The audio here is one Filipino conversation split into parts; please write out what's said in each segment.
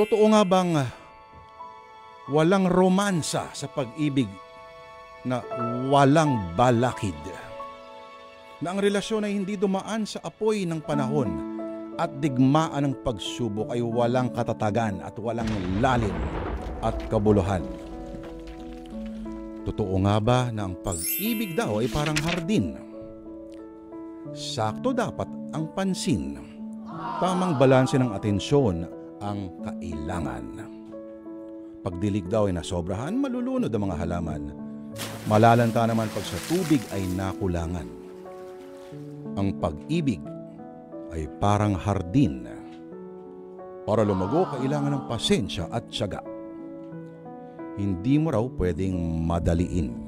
Totoo nga bang walang romansa sa pag-ibig na walang balakid? Na ang relasyon ay hindi dumaan sa apoy ng panahon at digmaan ng pagsubok ay walang katatagan at walang lalim at kabuluhan? Totoo nga ba na ang pag-ibig daw ay parang hardin? Sakto dapat ang pansin. Tamang balanse ng atensyon ang kailangan. Pagdilig daw ay nasobrahan, malulunod ang mga halaman. Malalanta naman pag sa tubig ay nakulangan. Ang pag-ibig ay parang hardin. Para lumago, kailangan ng pasensya at tiyaga. Hindi mo raw pwedeng madaliin.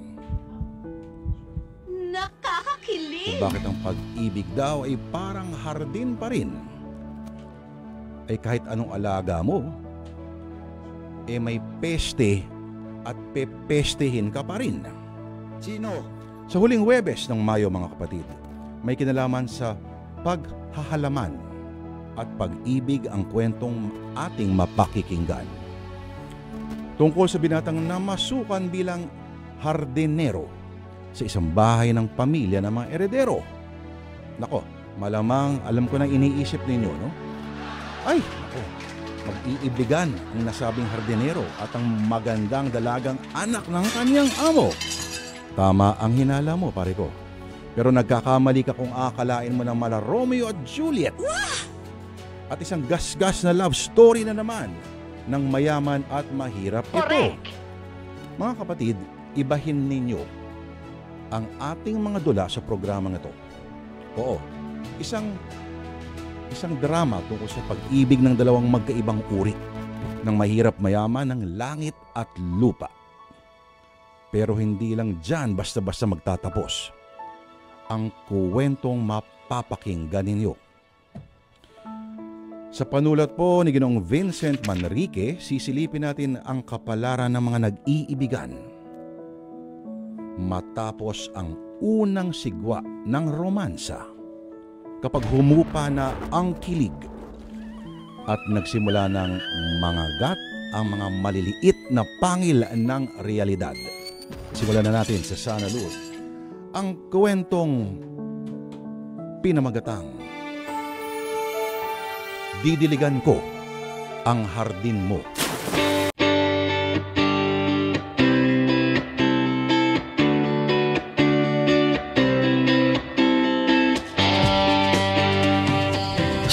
Nakakakilig! Kung bakit ang pag-ibig daw ay parang hardin pa rin, ay kahit anong alaga mo, may peste at pepestehin ka pa rin. Sino? Sa huling Huwebes ng Mayo, mga kapatid, may kinalaman sa paghahalaman at pag-ibig ang kwentong ating mapakikinggan. Tungkol sa binatang namasukan bilang hardinero sa isang bahay ng pamilya ng mga eredero. Nako, malamang alam ko na iniisip ninyo, no? Ay, nako, mag-iibigan ang nasabing hardinero at ang magandang dalagang anak ng kanyang amo. Tama ang hinala mo, pare ko. Pero nagkakamali ka kung akalain mo ng mala Romeo at Juliet. At isang gasgas na love story na naman ng mayaman at mahirap ito. Mga kapatid, ibahin ninyo ang ating mga dula sa programang ito. Oo, isang drama tungkol sa pag-ibig ng dalawang magkaibang uri ng mahirap mayaman ng langit at lupa. Pero hindi lang dyan basta-basta magtatapos ang kuwentong mapapakinggan ninyo. Sa panulat po ni Ginoong Vincent Manrique, sisilipin natin ang kapalaran ng mga nag-iibigan matapos ang unang sigwa ng romansa, kapag humupa na ang kilig at nagsimula ng mangagat ang mga maliliit na pangil ng realidad. Simulan na natin sa Sana Luz ang kwentong pinamagatang Didiligan Ko ang Hardin Mo.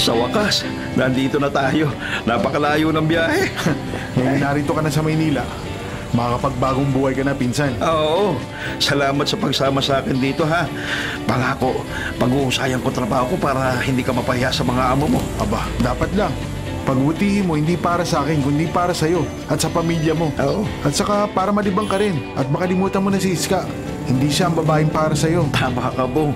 Sa wakas, nandito na tayo. Napakalayo ng biyahe. Ngayon narito ka na sa Maynila. Makakapagbagong buhay ka na, pinsan. Oo, salamat sa pagsama sa akin dito, ha. Pangako, pag-uusayan ko trabaho ko para hindi ka mapahiya sa mga amo mo. Aba, dapat lang. Pagbutihin mo, hindi para sa akin, kundi para sa'yo at sa pamilya mo. Oo. At saka para malibang ka rin at makalimutan mo na si Iska. Hindi siya ang babaeng para sa'yo. Tama ka, Bong.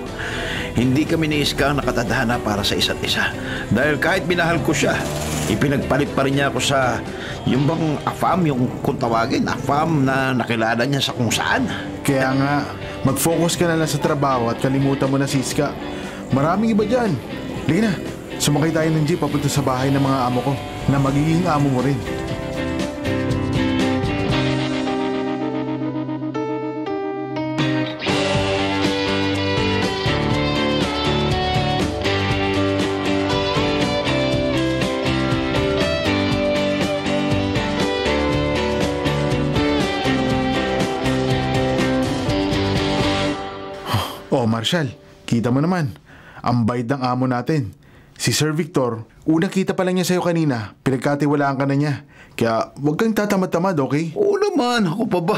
Hindi kami ni Iska ang nakatadhana para sa isa't isa. Dahil kahit minahal ko siya, ipinagpalit pa rin niya ako sa yung bang afam, yung kung tawagin, afam na nakilala niya sa kung saan. Kaya nga, mag-focus ka na lang sa trabaho at kalimutan mo na si Iska. Maraming iba dyan. Lagi na, sumakay tayo ng jeep papunta sa bahay ng mga amo ko na magiging amo mo rin. Oh, Marshall, kita mo naman. Ang bait ng amo natin. Si Sir Victor, unang kita pa lang niya sa'yo kanina. Pinagkatiwalaan ka na niya. Kaya huwag kang tatamad-tamad, okay? Oo naman, ako pa ba?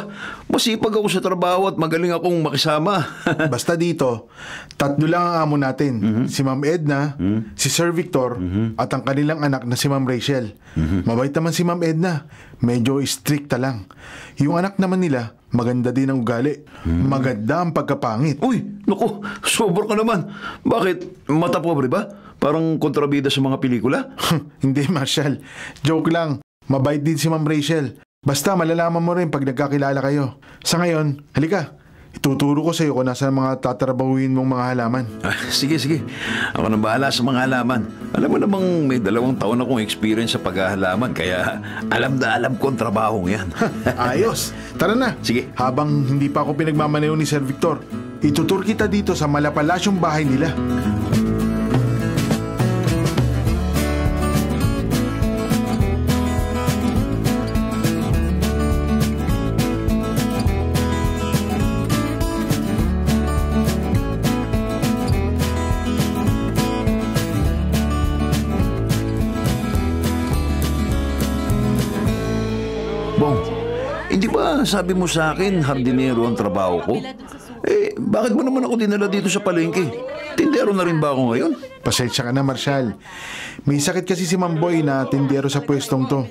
Masipag ako sa trabaho at magaling akong makisama. Basta dito, tatlo lang ang amo natin. Si Ma'am Edna, si Sir Victor, at ang kanilang anak na si Ma'am Rachel. Mabait naman si Ma'am Edna. Medyo stricta lang. Yung anak naman nila, maganda din ang ugali. Maganda ang pagkapangit. Uy, naku, sobra ka naman. Bakit? Mata pobre ba? Parang kontrabida sa mga pelikula? Hindi, Marshall. Joke lang. Mabait din si Ma'am Rachel. Basta malalaman mo rin pag nagkakilala kayo. Sa ngayon, halika. Ituturo ko sa'yo kung nasa mga tatrabahuin mong mga halaman. Sige. Ako nang bahala sa mga halaman. Alam mo namang may 2 taon akong experience sa paghahalaman, kaya alam na alam ko ang trabahong yan. Ayos. Tara na. Sige. Habang hindi pa ako pinagmamaneho ni Sir Victor, itutur kita dito sa malapalasyong bahay nila. Bong, hindi ba sabi mo sa akin hardinero ang trabaho ko? Bakit mo naman ako dinala dito sa palengke? Tindero na rin ba ako ngayon? Pasensya ka na, Marshal. May sakit kasi si Ma'am Boy na tindero sa pwestong to.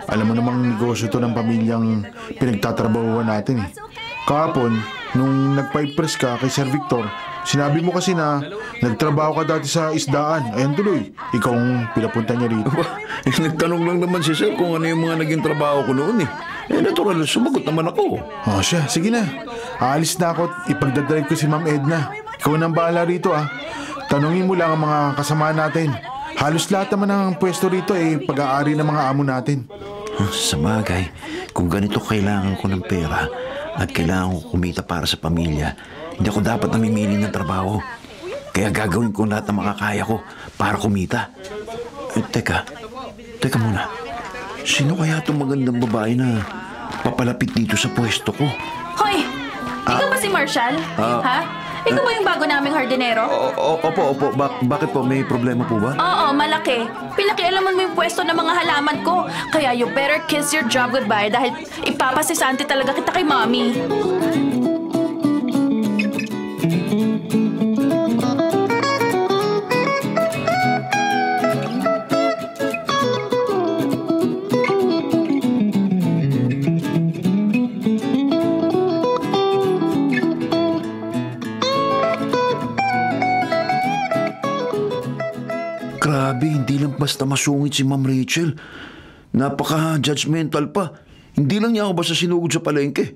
Alam mo namang negosyo to ng pamilyang pinagtatrabahuan natin eh. Kahapon, nung nagpa-impress ka kay Sir Victor, sinabi mo kasi na nagtrabaho ka dati sa isdaan. Ayan tuloy, ikaw ang pinapunta niya rito. Nagtanong lang naman si Sir kung ano yung mga naging trabaho ko noon eh. Natural, sumagot naman ako. Siya, sige na. Aalis na ako at ipagdadrive ko si Ma'am Edna. Ikaw nang bahala rito ah. Tanungin mo lang ang mga kasama natin. Halos lahat naman ng pwesto rito pag-aari ng mga amo natin. Sa bagay, kung ganito kailangan ko ng pera at kailangan ko kumita para sa pamilya, hindi ako dapat namimili ng trabaho. Kaya gagawin ko lahat ng makakaya ko para kumita. Teka muna. Sino kaya itong magandang babae na papalapit dito sa pwesto ko? Hoy! Ikaw ba si Marshall? Ha? Ikaw ba yung bago naming hardinero? Opo. Bakit po? May problema po ba? Oo, malaki. Pinakialaman mo yung pwesto ng mga halaman ko. Kaya you better kiss your job goodbye dahil ipapasisante talaga kita kay Mommy. Grabe, hindi lang basta masungit si Ma'am Rachel. Napaka-judgmental pa. Hindi lang niya ako basta sinugod sa palengke.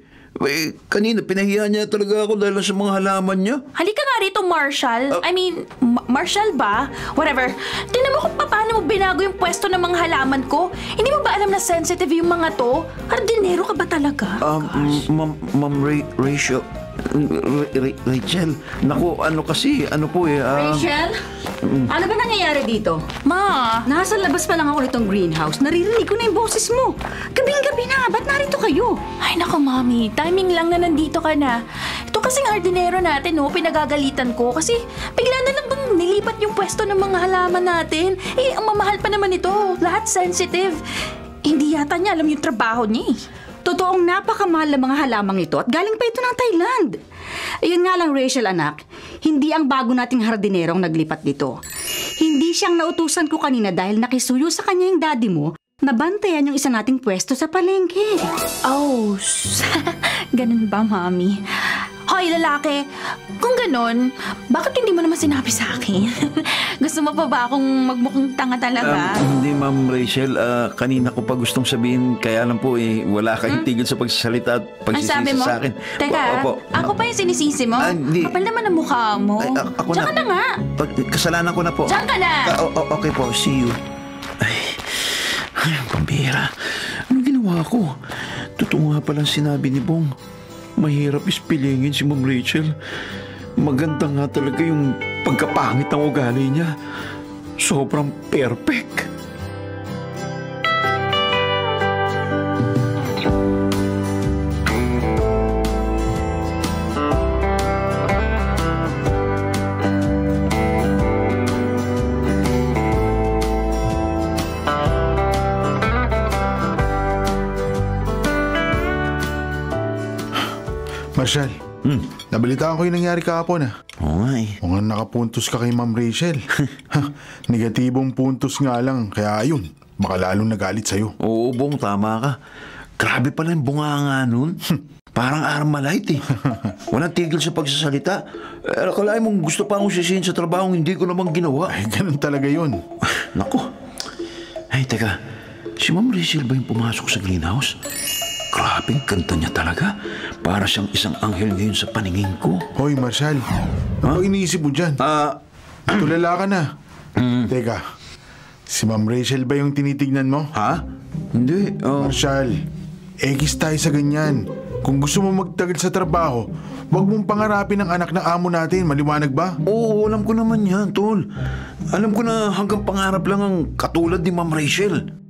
Kanina, pinahiya niya talaga ako dahil sa mga halaman niya. Halika nga rito, Marshall. Marshall ba? Whatever. Tingnan mo kung paano mo binago yung pwesto ng mga halaman ko. Hindi mo ba alam na sensitive yung mga to? Hardinero ka ba talaga? Ma'am Rachel... Rachel, naku, ano po Rachel? Ano ba nangyayari dito? Ma! Nasa labas pa lang ako nitong greenhouse. Naririnig ko na yung boses mo. Gabing-gabi na. Ba't narito kayo? Ay nako, Mami. Timing lang na nandito ka na. Ito kasing hardinero natin, pinagagalitan ko. Kasi bigla na lang bang nilipat yung pwesto ng mga halaman natin. Ang mamahal pa naman ito. Lahat sensitive. Hindi yata niya alam yung trabaho niya eh. Totoong napakamahal ng mga halamang ito at galing pa ito ng Thailand. Ayun nga lang, Rachel, anak. Hindi ang bago nating hardinero ang naglipat dito. Hindi siyang nautusan ko kanina dahil nakisuyo sa kanya yung daddy mo na bantayan yung isa nating pwesto sa palengke. Oh, ganun ba, Mami? Hoy, lalaki, kung ganun, bakit hindi mo naman sinabi sa akin? Gusto mo pa ba akong magmukhang tanga talaga? Hindi, Ma'am Rachel. Kanina ko pa gustong sabihin, kaya lang po wala kayong tigil sa pagsasalita at pagsisisi sa akin. Teka, ako pa yung sinisisi mo? Kapal naman ang mukha mo. Ako Diyan ka na nga. Kasalanan ko na po. Diyan ka na. Okay po, see you. Ay, pambihira. Anong ginawa ko? Totoo nga palang sinabi ni Bong. Mahirap ispilingin si Ma'am Rachel. Maganda nga talaga yung pagkapangit ng ugali niya. Sobrang perfect. Marshal, nabalitaan ko yung nangyari kahapon Oo nga Mukhang nakapuntos ka kay Ma'am Rachel. Negatibong puntos nga lang, kaya ayun, baka lalong nagalit sa'yo. Oo, Bong, tama ka. Grabe pala yung bunganga nun. Parang Armalite Walang tigil sa pagsasalita. Akalain mong gusto pa akong sisihin sa trabaho hindi ko namang ginawa. Ay, ganun talaga yun. Naku. Ay, teka. Si Ma'am Rachel ba yung pumasok sa greenhouse? Grabe. Grabe, ganda niya talaga. Para siyang isang anghel ngayon sa paningin ko. Hoy, Marshall. Ano iniisip mo dyan? Tulala ka na. Teka, si Ma'am Rachel ba yung tinitignan mo? Ha? Hindi. Marshall, ekis tayo sa ganyan. Kung gusto mo magtagal sa trabaho, huwag mong pangarapin ang anak ng amo natin. Maliwanag ba? Oo, alam ko naman yan, tol. Alam ko na hanggang pangarap lang ang katulad ni Ma'am Rachel.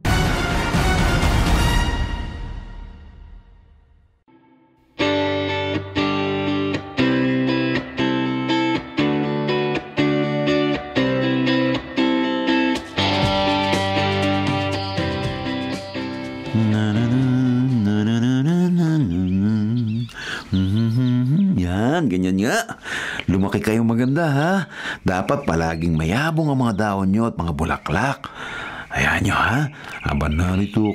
Yan, ganyan nga. Lumaki kayong maganda, ha? Dapat palaging mayabong ang mga dahon nyo at mga bulaklak. Ayan nyo, ha? Habang narito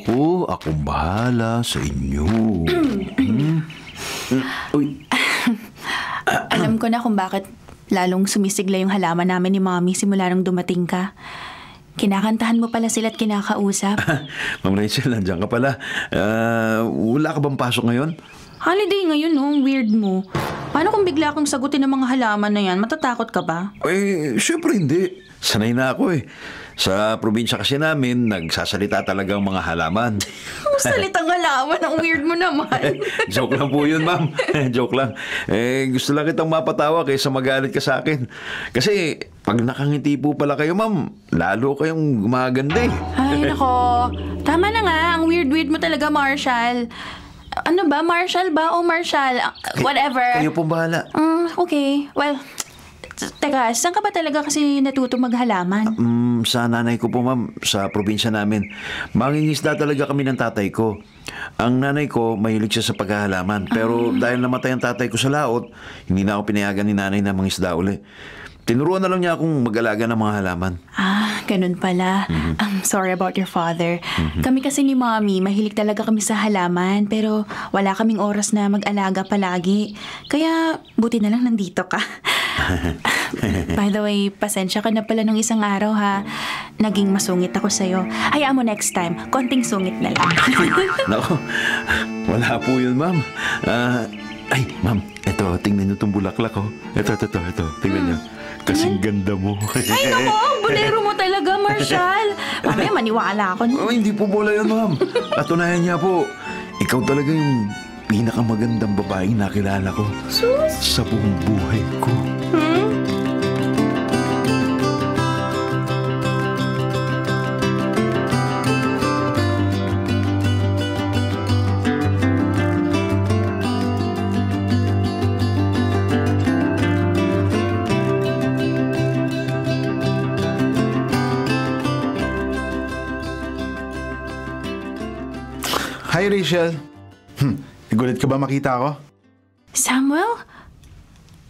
akong bahala sa inyo. Uy. Alam ko na kung bakit lalong sumisigla yung halaman namin ni Mommy simula nung dumating ka. Kinakantahan mo pala sila at kinakausap. Ma'am Rachel, nandiyan ka pala. Wala ka bang pasok ngayon? Holiday ngayon, no? Weird mo. Paano kung bigla kang sagutin ng mga halaman na yan? Matatakot ka ba? Syempre hindi. Sanay na ako eh. Sa probinsya kasi namin, nagsasalita talaga ang mga halaman. Salitang halaman, ang weird mo naman. Joke lang po yun, ma'am. Joke lang. Gusto lang kitang mapatawa kaysa magalit ka sa akin. Kasi pag nakangiti po pala kayo, ma'am, lalo kayong gumaganda eh. Ay, nako. Tama na nga. Ang weird-weird mo talaga, Marshall. Ano ba? Marshall ba o Marshall? Whatever. Kayo pong bahala. Okay. Well, teka, saan ka ba talaga kasi natuto maghalaman? Sa nanay ko po, ma'am, sa probinsya namin. Mangingisda talaga kami ng tatay ko. Ang nanay ko, mahilig siya sa paghahalaman. Pero dahil namatay ang tatay ko sa laot, hindi na ako pinayagan ni nanay na mangisda uli. Tinuruan na lang niya akong mag-alaga ng mga halaman. Ganun pala. I'm sorry about your father. Kami kasi ni Mommy, mahilig talaga kami sa halaman, pero wala kaming oras na mag-alaga palagi. Kaya, buti na lang nandito ka. By the way, pasensya ka na pala nung isang araw, ha? Naging masungit ako sa'yo. Hayaan mo next time, konting sungit na lang. Naku, wala po yun, ma'am. Ay, ma'am, eto, tingnan niyo itong bulaklak, oh. Ito, tingnan niyo. Kasing ganda mo. Ay, naku, ang bolero mo talaga, Marshall. Mamaya maniwala ako. Hindi po bola yun, ma'am. Katunayan niya po, ikaw talaga yung pinakamagandang babaeng nakilala ko. Sus? Sa buong buhay ko. Hi, Rachel. Nagulat ka ba makita ako? Samuel?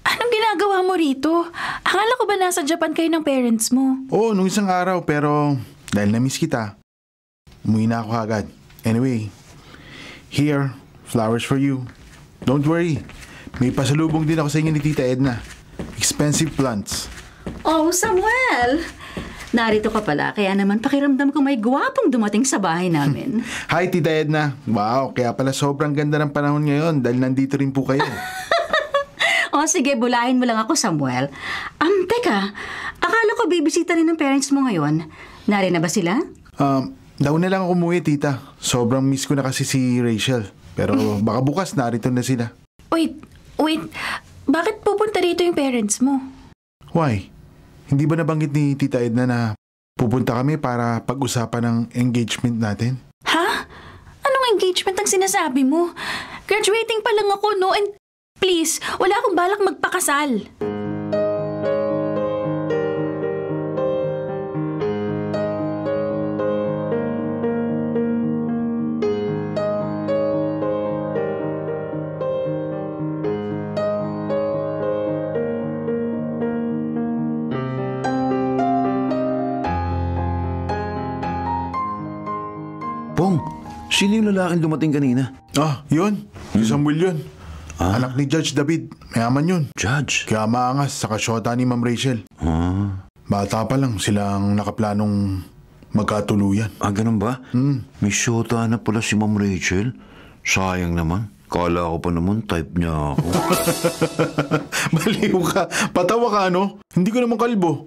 Anong ginagawa mo rito? Akala ko ba nasa Japan kayo ng parents mo? Oo, nung isang araw, pero dahil na-miss kita, umuwi na ako agad. Anyway, here, flowers for you. Don't worry, may pasalubong din ako sa inyo ni Tita Edna. Expensive plants. Oh, Samuel! Narito ka pala, kaya naman pakiramdam ko may gwapong dumating sa bahay namin. Hi, Tita Edna. Wow, kaya pala sobrang ganda ng panahon ngayon dahil nandito rin po kayo. O sige, bulahin mo lang ako, Samuel. Teka, akala ko bibisita rin ng parents mo ngayon. Nari na ba sila? Daw na lang ako umuwi, Tita. Sobrang miss ko na kasi si Rachel. Pero baka bukas narito na sila. Wait. Bakit pupunta rito yung parents mo? Why? Hindi ba nabanggit ni Tita Edna na pupunta kami para pag-usapan ng engagement natin? Ha? Anong engagement ang sinasabi mo? Graduating pa lang ako, no? And please, wala akong balak magpakasal. Pong, sino yung lalaking dumating kanina? Yun. Si Samuel yun. Anak ni Judge David. Mayaman yun. Judge? Kaya maangas sa kasyota ni Ma'am Rachel. Bata pa lang silang nakaplanong magkatuluyan. Ganun ba? May syota na pala si Ma'am Rachel. Sayang naman. Kala ko pa naman type niya ako. Baliw ka. Patawa ka, ano? Hindi ko naman kalbo.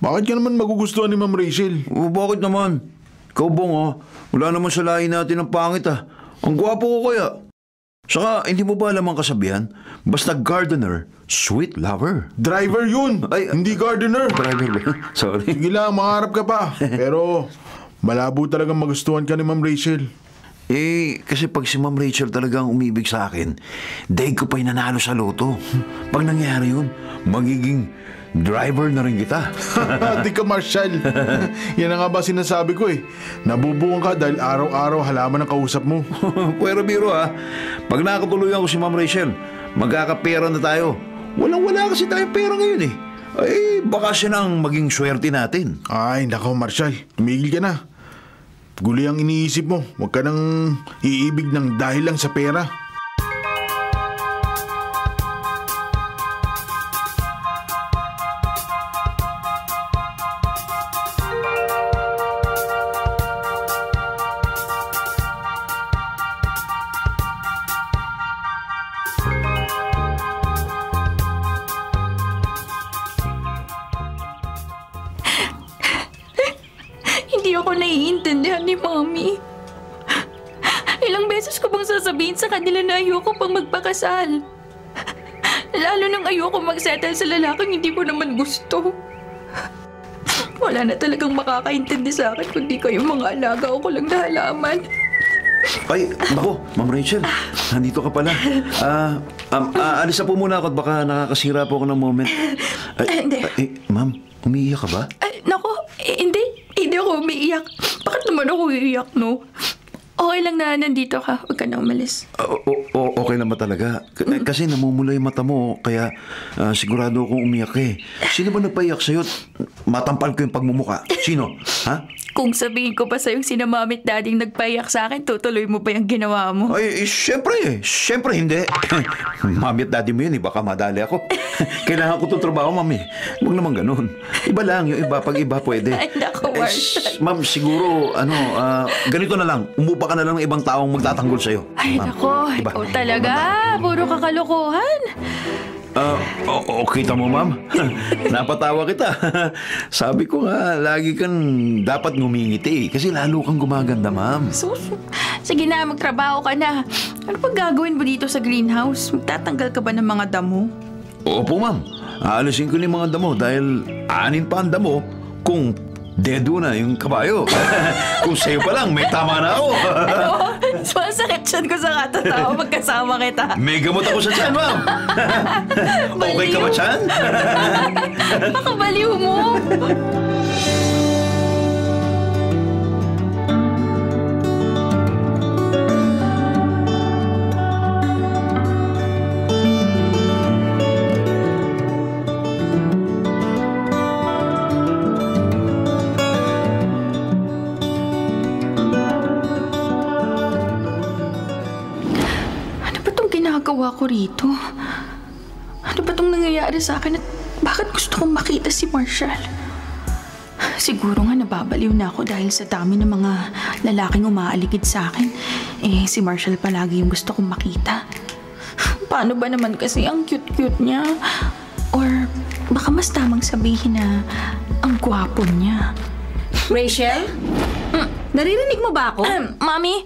Bakit ka naman magugustuhan ni Ma'am Rachel? O, bakit naman? Ikaw bong wala naman sa lahi natin ang pangit Ang gwapo ko kaya. Saka, hindi mo ba alam ang kasabihan? Basta gardener, sweet lover. Driver yun, Ay, hindi gardener. Driver ba? Sorry. Sige lang, mangarap ka pa. Pero malabo talagang magustuhan ka ni Ma'am Rachel. Kasi pag si Ma'am Rachel talagang umibig sa akin, daig ko pa'y nanalo sa loto. Pag nangyari yun, magiging driver na rin kita. Di ka Marshall. Yan na nga ba sinasabi ko Nabubuong ka dahil araw-araw halaman ang kausap mo. Pero biro pag nakatuluyan ko si Ma'am Rachel, magkakapera na tayo. Walang-wala kasi tayong pera ngayon baka siya nang maging swerte natin. Ay, nakaw Marshall. Tumigil ka na. Guli ang iniisip mo. Huwag ka nang iibig ng dahil lang sa pera. Hindi ako naiintindihan ni Mommy. Ilang beses ko bang sasabihin sa kanila na ayoko pang magpakasal? Lalo nang ayoko magsettle sa lalaking hindi ko naman gusto. Wala na talagang makakaintindi sa akin kundi kayong mga alaga ko lang na halaman. Ay, bako, Ma'am Rachel, nandito ka pala. Alis na po muna ako at baka nakakasira po ako ng moment. Hindi. Ma'am, umiiyak ka ba? Nako, hindi. Hindi ako umiiyak. Bakit naman ako iiyak, no? Okay lang na nandito ka. Huwag ka na umalis. Okay naman talaga. Kasi namumula yung mata mo, kaya sigurado akong umiyak Sino ba nagpaiyak sa'yo? Matampal ko yung pagmumuka. Sino? Ha? Kung sabihin ko pa sa'yo sina Mami at Daddy nagpaiyak sa akin, tutuloy mo ba yung ginawa mo? Ay, syempre. Syempre hindi. Mami at Daddy mo yun, baka madali ako. Kailangan ko itong trabaho, Mami. Huwag naman ganun. Iba lang, yung iba, pag iba pwede. Ay, naku, Marshall. Ma'am, siguro, ganito na lang. Umupa ka na lang ng ibang taong magtatanggol sa'yo. Ay, nako. Ikaw talaga. Puro kakalokohan. Kita mo, ma'am. Napatawa kita. Sabi ko nga, lagi kang dapat ngumingiti kasi lalo kang gumaganda, ma'am. Sige na, magtrabaho ka na. Ano pa gagawin mo dito sa greenhouse? Magtatanggal ka ba ng mga damo? Opo, ma'am. Aalisin ko ni mga damo dahil 6 pa ang damo kung dedo na yung kabayo. Kung sa'yo pa lang, may tama na ako. Sumasakit siyan ko sa katatawa pagkasama kita. May gamot ako sa tiyan, ma'am. Okay ka ba, tiyan? Baka baliw mo. Ginagawa ko rito? Ano ba itong nangyayari sa akin at bakit gusto kong makita si Marshall? Siguro nga nababaliw na ako dahil sa dami ng mga lalaking umaaligid sa akin. Si Marshall palagi yung gusto kong makita. Paano ba naman kasi ang cute-cute niya? Or baka mas tamang sabihin na ang gwapo niya. Rachel? Naririnig mo ba ako? Mami?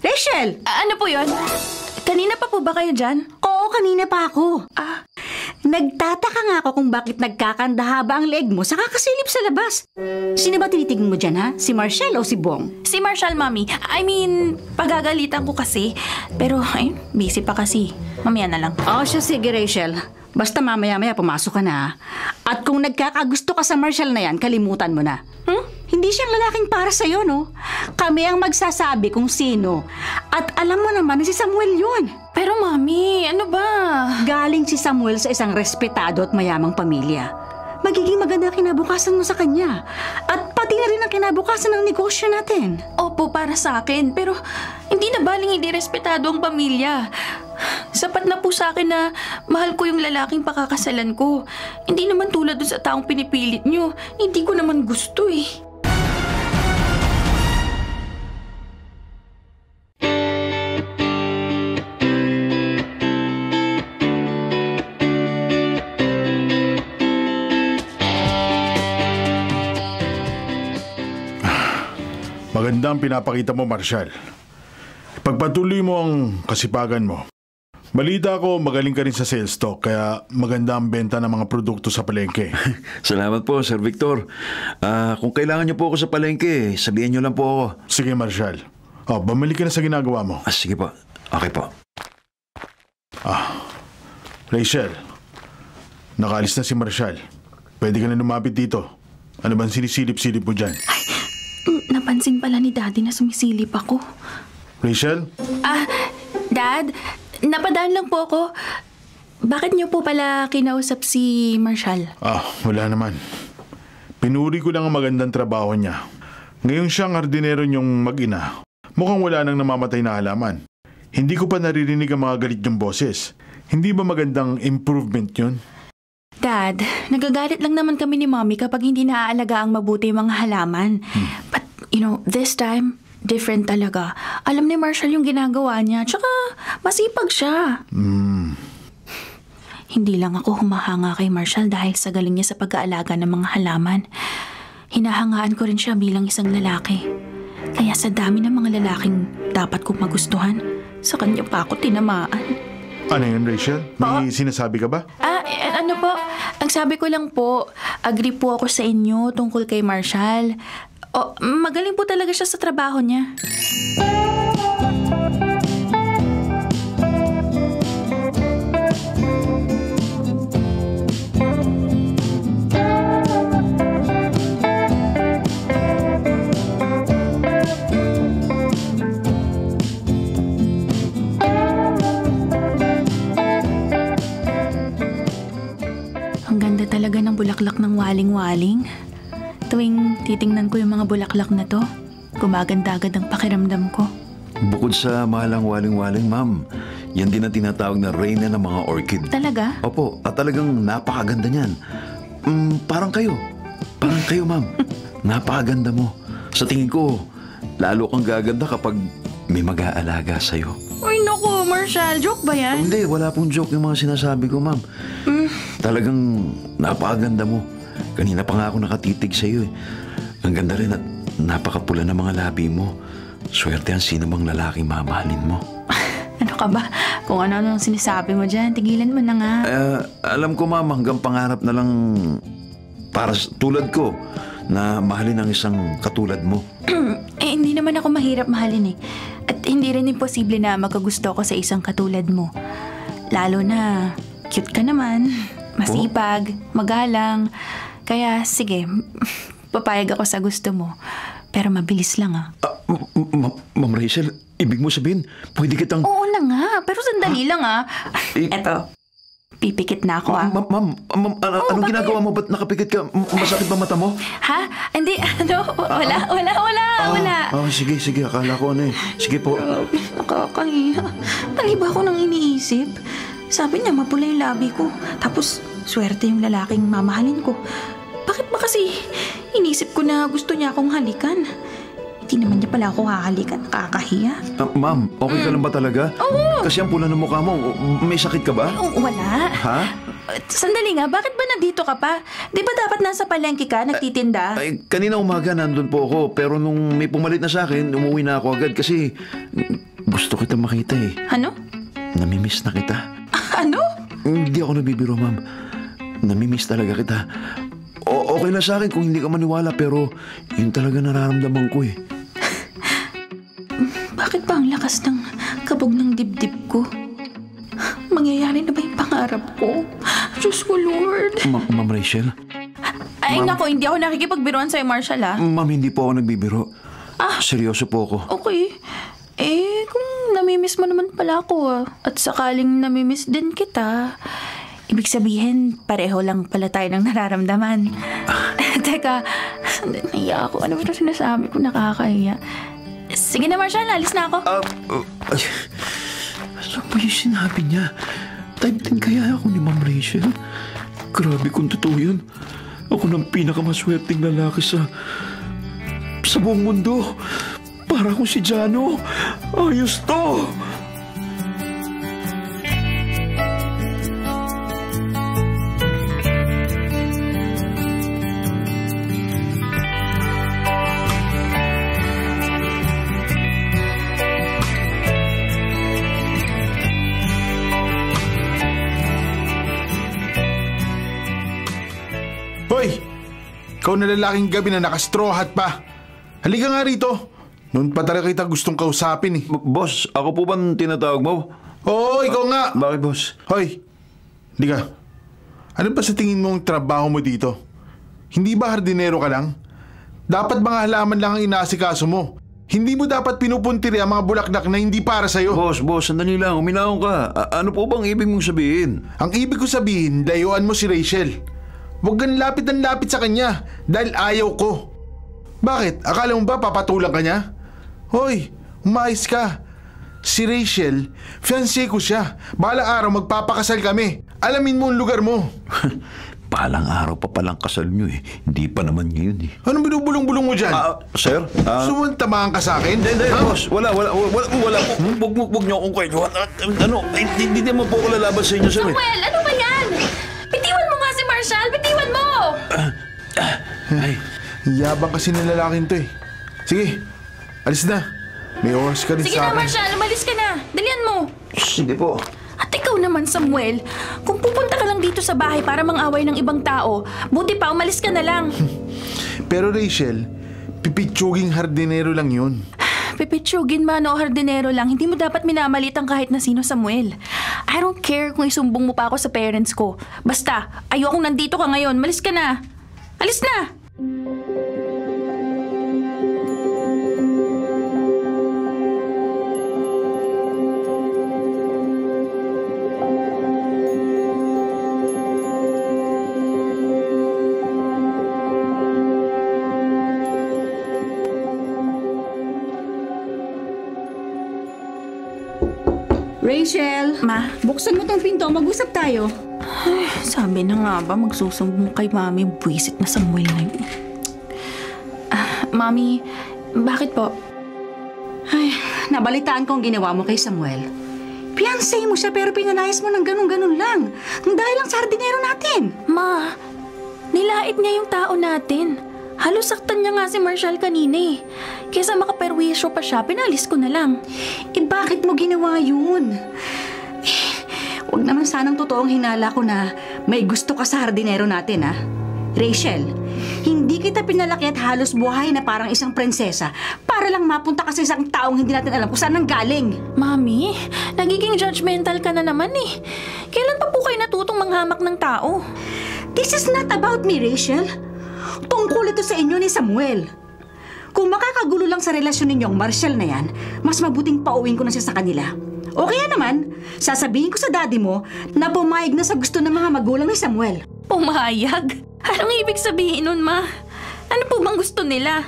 Rachel! Ano po yun? Kanina pa po ba kayo dyan? Oo, kanina pa ako. Nagtataka nga ako kung bakit nagkakandahaba ang leeg mo sa kakasilip sa labas. Sino ba tinitingin mo dyan, ha? Si Marshall o si Bong? Si Marshall, Mami. I mean, pagagalitan ko kasi. Pero, busy pa kasi. Mamaya na lang. Siya, sige, Rachel. Basta mamaya-maya pumasok ka na, ha? At kung nagkakagusto ka sa Marshall na yan, kalimutan mo na. Hindi siyang lalaking para sa'yo, no? Kami ang magsasabi kung sino. At alam mo naman na si Samuel yun. Pero Mami, ano ba? Galing si Samuel sa isang respetado at mayamang pamilya. Magiging maganda kinabukasan mo sa kanya. At pati na rin ang kinabukasan ng negosyo natin. Opo, para sa akin. Pero hindi na baling hindi respetado ang pamilya. Sapat na po sa akin na mahal ko yung lalaking pakakasalan ko. Hindi naman tulad dun sa taong pinipilit nyo. Hindi ko naman gusto pinapakita mo, Marshall. Pagpatuloy mo ang kasipagan mo. Balita ko, magaling ka rin sa sales talk, kaya maganda ang benta ng mga produkto sa palengke. Salamat po, Sir Victor. Kung kailangan niyo po ako sa palengke, sabihin niyo lang po ako. Sige, Marshall. Bumalik ka na sa ginagawa mo. Sige po. Okay po. Rachel, nakaalis na si Marshall. Pwede ka na lumapit dito. Ano bang sinisilip-silip mo dyan? Napansin pala ni Daddy na sumisilip ako. Rachel? Dad, napadaan lang po ako. Bakit niyo po pala kinausap si Marshall? Wala naman. Pinuri ko lang ang magandang trabaho niya. Ngayon siyang hardinero niyong mag-ina. Mukhang wala nang namamatay na halaman. Hindi ko pa naririnig ang mga galit niyong boses. Hindi ba magandang improvement yun? Dad, nagagalit lang naman kami ni Mommy kapag hindi naaalaga ang mabuti yung mga halaman. But, this time, different talaga. Alam ni Marshall yung ginagawa niya, tsaka masipag siya. Hindi lang ako humahanga kay Marshall dahil sa galing niya sa pag-aalaga ng mga halaman. Hinahangaan ko rin siya bilang isang lalaki. Kaya sa dami ng mga lalaking dapat kong magustuhan, sa kanya pa ako tinamaan. Ano yun, Rachel? May sinasabi ka ba? Ano po? Ang sabi ko lang po, agree po ako sa inyo tungkol kay Marshall. Magaling po talaga siya sa trabaho niya. Talaga ng bulaklak ng waling-waling. Tuwing titingnan ko yung mga bulaklak na to, gumaganda agad ang pakiramdam ko. Bukod sa mahalang waling-waling, ma'am, yan din ang tinatawag na reyna ng mga orchid. Talaga? Opo, at talagang napakaganda niyan. Parang kayo, ma'am. Napakaganda mo. Sa tingin ko, lalo kang gaganda kapag may mag-aalaga sa'yo. Uy, naku, Marshall, joke ba yan? Hindi, wala pong joke yung mga sinasabi ko, ma'am. Talagang napakaganda mo. Kanina pa nga ako nakatitig sa'yo eh. Ang ganda rin at napakapula ng mga labi mo. Swerte ang sino mang lalaking mamahalin mo. Ano ka ba? Kung ano-ano ang sinasabi mo dyan, tigilan mo na nga. Alam ko, ma'am, hanggang pangarap na lang para tulad ko na mahalin ang isang katulad mo. Hindi naman ako mahirap mahalin eh. At hindi rin imposible na magkagusto ko sa isang katulad mo. Lalo na cute ka naman, masipag, magalang. Kaya sige, papayag ako sa gusto mo. Pero mabilis lang Ma'am Rachel, ibig mo sabihin, pwede kitang... Oo na nga, pero sandali lang Eto, pipikit na ako Ma'am, anong ginagawa mo? Ba't nakapikit ka? Masakit ba mata mo? Ha? Hindi, wala. Sige, akala ko ano eh. Sige po. Nakakahiya. Mali ba ako nang iniisip? Sabi niya, mapula yung labi ko. Tapos, swerte yung lalaking mamahalin ko. Bakit ba kasi inisip ko na gusto niya akong halikan? Hindi naman niya pala ako hahalikan. Nakakahiya. Ma'am, okay ka lang ba talaga? Oo. Kasi ang pula ng mukha mo, may sakit ka ba? Wala. Ha? Sandali nga, bakit ba nandito ka pa? Di ba dapat nasa palengke ka, nagtitinda? Kanina umaga nandun po ako, pero nung may pumalit na sa akin, umuwi na ako agad kasi gusto kita makita eh. Ano? Namimiss na kita. Ano? Hindi ako nabibiro, ma'am. Namimiss talaga kita. Okay na sa akin kung hindi ka maniwala, pero yun talaga nararamdaman ko eh. Bakit ba ang lakas ng kabog ng dibdib ko? Mangyayari na ba yung pangarap ko? Diyos ko, Lord. Ma'am Rachel? Ay, naku, hindi ako nakikipagbiruan sa'yo, Marshall, Ma'am, hindi po ako nagbibiro. Seryoso po ako. Okay. Kung namimiss mo naman pala ako, at sakaling namimiss din kita, ibig sabihin, pareho lang pala tayo ng nararamdaman. Teka, naiya ako. Ano ba sinasabi ko? Nakakahiya. Sige na, Marshall, alis na ako. Ano ba yung sinabi niya? Type din kaya ako ni Ma'am Rachel? Grabe kung totoo yun. Ako ng pinakamaswerteng lalaki sa buong mundo. Para akong si Jano. Ayos to! Ikaw na lalaking gabi na naka-straw hat pa. Halika nga rito. Noon pa talaga kita gustong kausapin eh. Boss, ako po bang tinatawag mo? Oo, ikaw nga. Bakit, boss? Hoy, hindi ka. Ano ba sa tingin mong trabaho mo dito? Hindi ba hardinero ka lang? Dapat mga halaman lang ang inaasikaso mo. Hindi mo dapat pinupuntiri ang mga bulaklak na hindi para sa'yo. Boss, sandali lang. Uminaw ka. Ano po bang ibig mong sabihin? Ang ibig ko sabihin, layuan mo si Rachel. Huwag kang lapit ng lapit sa kanya dahil ayaw ko. Bakit? Akala mo ba papatulang ka niya? Hoy, umayos ka. Si Rachel, fiancé ko siya. Balang araw magpapakasal kami. Alamin mo ang lugar mo. Balang araw pa palang kasal nyo eh. Hindi pa naman ngayon eh. Anong binubulong-bulong mo dyan? Sir? Sumuntamaan ka sa akin? Hindi, boss. Wala. Huwag niyo akong kwentuhan. Hindi mo po ako lalaban sa inyo, sir. Samuel, ano ba yan? Bitiwan mo nga si Marshall! Bitiwan mo! Ay, yabang kasi ng lalaking to eh. Sige, alis na. May oras ka rin Sige sa na, akin. Marshall. Umalis ka na. Dalian mo. Sige po. At ikaw naman, Samuel, kung pupunta ka lang dito sa bahay para mang-away ng ibang tao, buti pa umalis ka na lang. Pero Rachel, pipitsuging hardinero lang yun. Pipitsugin man o hardinero lang, hindi mo dapat minamalit ang kahit na sino, Samuel. I don't care kung isumbong mo pa ako sa parents ko. Basta, ayokong nandito ka ngayon. Malis ka na. Alis na! Rachel, Ma? buksan mo tong pinto, mag-usap tayo. Ay, sabi na nga ba, magsusumbong kay Mami, buwisit na Samuel na yun. Mami, bakit po? Ay, nabalitaan ko ang ginawa mo kay Samuel. Fiancé mo siya pero pinalayas mo ng ganun-ganun lang. Dahil lang sa hardinero natin. Ma, nilait niya yung tao natin. Halos saktan niya nga si Marshall kanina eh. Kesa makaperwisyo pa siya, pinalis ko na lang. Eh bakit mo ginawa yun? Huwag naman sanang totoong hinala ko na may gusto ka sa hardinero natin, ha? Rachel, hindi kita pinalaki at halos buhay na parang isang prinsesa para lang mapunta ka sa isang taong hindi natin alam kung saan nang galing. Mami, nagiging judgmental ka na naman eh. Kailan pa po kayo natutong manghamak ng tao? This is not about me, Rachel. Tungkol ito sa inyo ni Samuel. Kung makakagulo lang sa relasyon ninyong Marshall na yan, mas mabuting pauwiin ko na siya sa kanila. O kaya naman, sasabihin ko sa daddy mo na pumayag na sa gusto ng mga magulang ni Samuel. Pumayag? Anong ibig sabihin nun, Ma? Ano po bang gusto nila?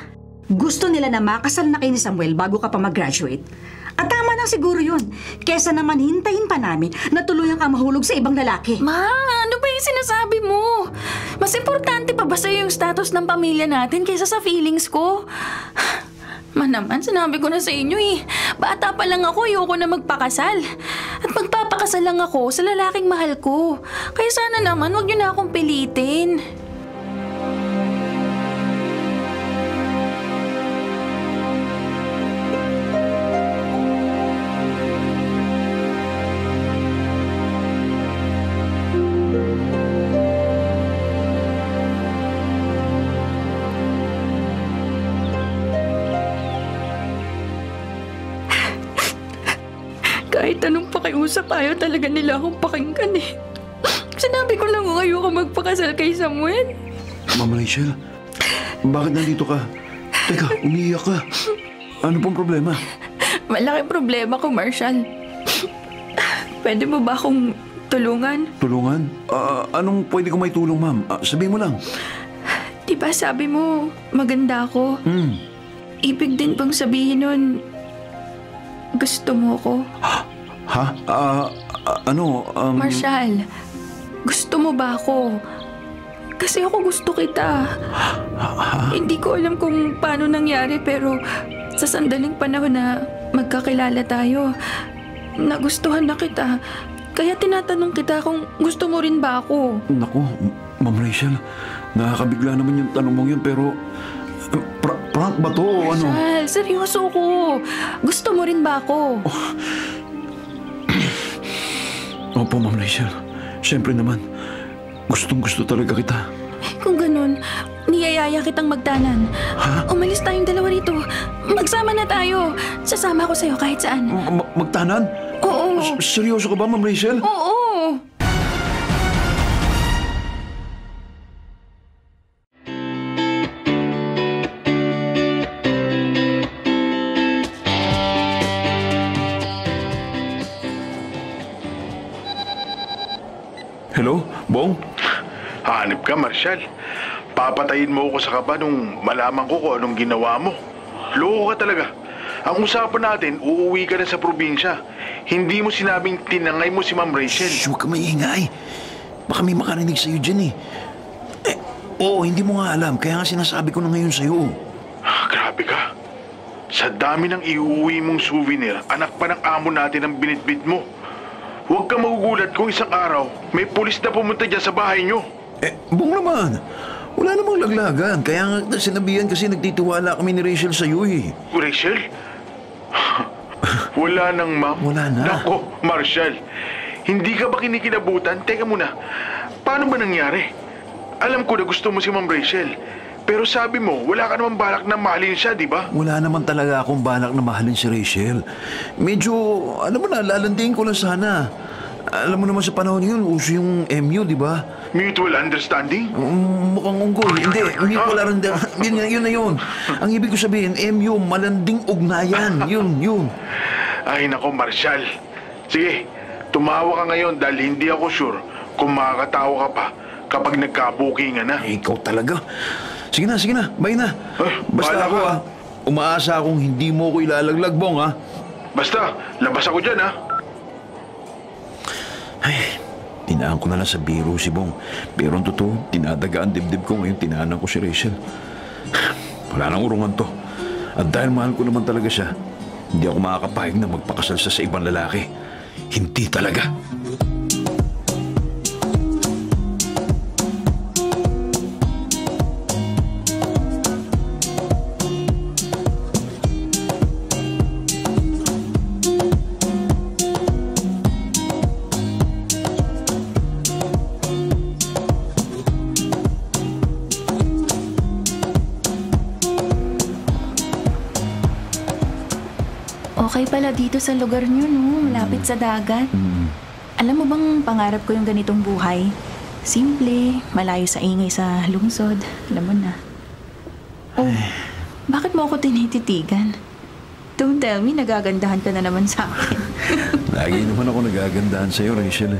Gusto nila na makasal na kayo ni Samuel bago ka pa mag-graduate. At tama lang siguro yun. Kesa naman hintayin pa namin na tuluyan ka mahulog sa ibang lalaki. Ma, ano ba yung sinasabi mo? Mas importante pa ba sa'yo yung status ng pamilya natin kaysa sa feelings ko? Ma naman, sinabi ko na sa inyo eh. Bata pa lang ako, ayoko na magpakasal. At magpapakasal lang ako sa lalaking mahal ko. Kaya sana naman, wag niyo na akong pilitin. Kahit anong pakiusap, ayaw talaga nila akong pakinggan eh. Sinabi ko lang kung ayoko magpakasal kay Samuel. Ma'am Rachel, bakit nandito ka? Teka, umiiyak ka. Ano pong problema? Malaking problema ko, Marshall. Pwede mo ba akong tulungan? Tulungan? Anong pwede kong may tulong, ma'am? Sabihin mo lang. Diba sabi mo, maganda ako? Ibig din bang sabihin nun, gusto mo ko? Ha? Marshall, gusto mo ba ako? Kasi ako gusto kita. Hindi ko alam kung paano nangyari pero sa sandaling panahon na magkakilala tayo, nagustuhan na kita. Kaya tinatanong kita kung gusto mo rin ba ako? Naku, Ma'am Rachel, nakakabigla naman yung tanong mong yun pero prank ba to o ano? Marshall, seryoso ko. Gusto mo rin ba ako? Opo, Ma'am Rachel. Siyempre naman, gustong-gusto talaga kita. Kung ganun, niyaya niyayaya kitang magtanan. Umalis tayong dalawa rito. Magsama na tayo. Sasama ako sa'yo kahit saan. Magtanan? Oo. Seryoso ka ba, Ma'am Rachel? Oo. Hello, Bong? Hanip ka, Marshal. Papatayin mo ako sa kaba nung malaman ko kung anong ginawa mo. Loko ka talaga. Ang usapan natin, uuwi ka na sa probinsya. Hindi mo sinabing tinangay mo si Ma'am Rachel. Shh, huwag ka maingay. Baka may makarinig sa'yo dyan eh. Oo, hindi mo nga alam. Kaya nga sinasabi ko na ngayon sa'yo. Grabe ka. Sa dami ng iuwi mong souvenir, anak pa ng amo natin ang binitbit mo. Huwag kang magugulat kung isang araw may pulis na pumunta dyan sa bahay nyo. Bong naman. Wala namang laglagan. Kaya nga sinabihan kasi nagtitiwala kami ni Rachel sa'yo eh. Rachel? Wala nang, ma'am. Wala na. Nako, Marshal. Hindi ka ba kinikilabutan? Teka muna. Paano ba nangyari? Alam ko na gusto mo si Ma'am Rachel. Pero sabi mo, wala ka naman balak na mahalin siya, di ba? Wala naman talaga akong balak na mahalin si Rachel. Medyo, alam mo na, lalandiin ko lang sana. Alam mo naman sa panahon yun, uso yung MU, di ba? Mutual understanding? Mukhang unggol. Hindi, mutual understanding. Yun na yun. Ang ibig ko sabihin, MU, malanding ugnayan. Yun. Ay, nako, Marshal. Sige, tumawa ka ngayon dahil hindi ako sure kung makakatawa ka pa kapag nagka-bookingan na. Ikaw talaga. Sige na. Bye na. Basta ako, umaasa akong hindi mo ko ilalaglag, Bong, ha? Basta, labas ako dyan, ha? Ay, tinaan ko na lang sa biro si Bong. Pero ang totoo, tinadagaan dibdib ko ngayon, tinaanan ko si Rachel. Wala nang urungan to. At dahil mahal ko naman talaga siya, hindi ako makakapahig na magpakasal siya sa ibang lalaki. Hindi talaga. Okay pala dito sa lugar niyo, no? Malapit sa dagat. Alam mo bang pangarap ko yung ganitong buhay? Simple, malayo sa ingay sa lungsod. Alam mo na. Oh, bakit mo ako tinititigan? Don't tell me, nagagandahan ka na naman sa akin. Lagi naman ako nagagandahan sa'yo, Rachel.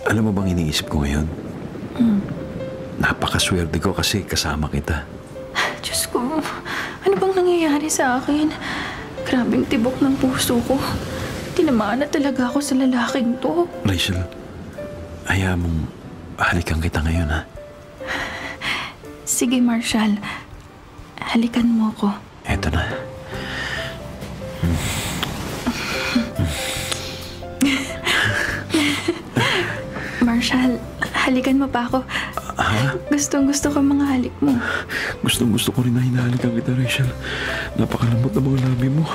Alam mo bang iniisip ko ngayon? Napakaswerte ko kasi kasama kita. Diyos ko, ano bang nangyayari sa akin? Grabing tibok ng puso ko. Tinamaan na talaga ako sa lalaking to. Rachel, hayaan mong halikan kita ngayon, ha? Sige, Marshal. Halikan mo ko. Eto na. Marshal, halikan mo pa ako. Gustong-gusto ko mga halik mo. Gustong-gusto ko rin na hinahalikan kita, Rachel. Napakalambot na mga labi mo.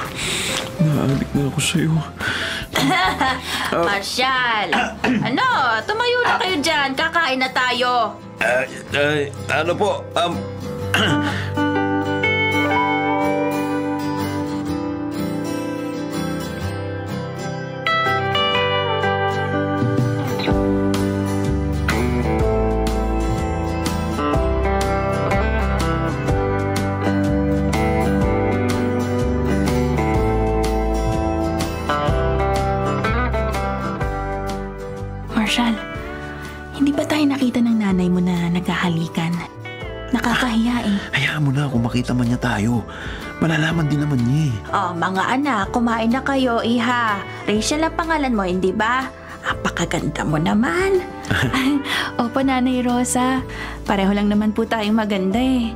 Naalik na ako sa'yo. Marshal! Ano? Tumayo na kayo dyan. Kakain na tayo. Ano po? Marshal, hindi ba tayo nakita ng nanay mo na nagkahalikan? Nakakahiya eh. Hayaan mo na kung makita man niya tayo. Malalaman din naman niya eh. Oh, mga anak, kumain na kayo, iha. Rachel ang pangalan mo, hindi ba? Apakaganda mo naman. Opo, Nanay Rosa. Pareho lang naman po tayong maganda eh.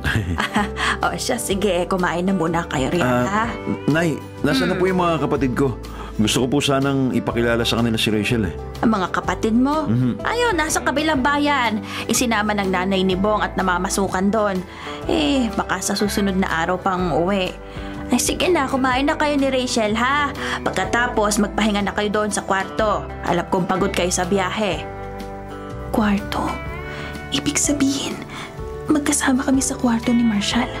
O siya, sige, kumain na muna kayo rin, ha? Nay, nasaan na po yung mga kapatid ko? Gusto ko po sanang ipakilala sa kanila si Rachel eh. Ang mga kapatid mo? Ayun, nasa kabilang bayan. Isinama ng nanay ni Bong at namamasukan doon. Baka sa susunod na araw pang uwi. Ay sige na, kumain na kayo ni Rachel, ha? Pagkatapos, magpahinga na kayo doon sa kwarto. Alam kong pagod kayo sa biyahe. Kwarto? Ibig sabihin, magkasama kami sa kwarto ni Marshall.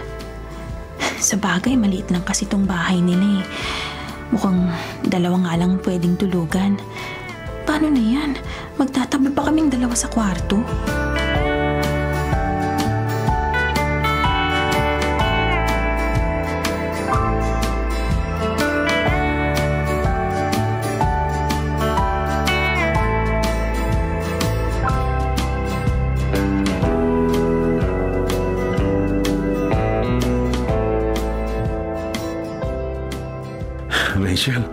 Sa bagay, maliit lang kasi tong bahay nila eh. Mukhang 2 nga lang pwedeng tulugan. Paano na yan? Magtatabi pa kaming 2 sa kwarto? Rachel,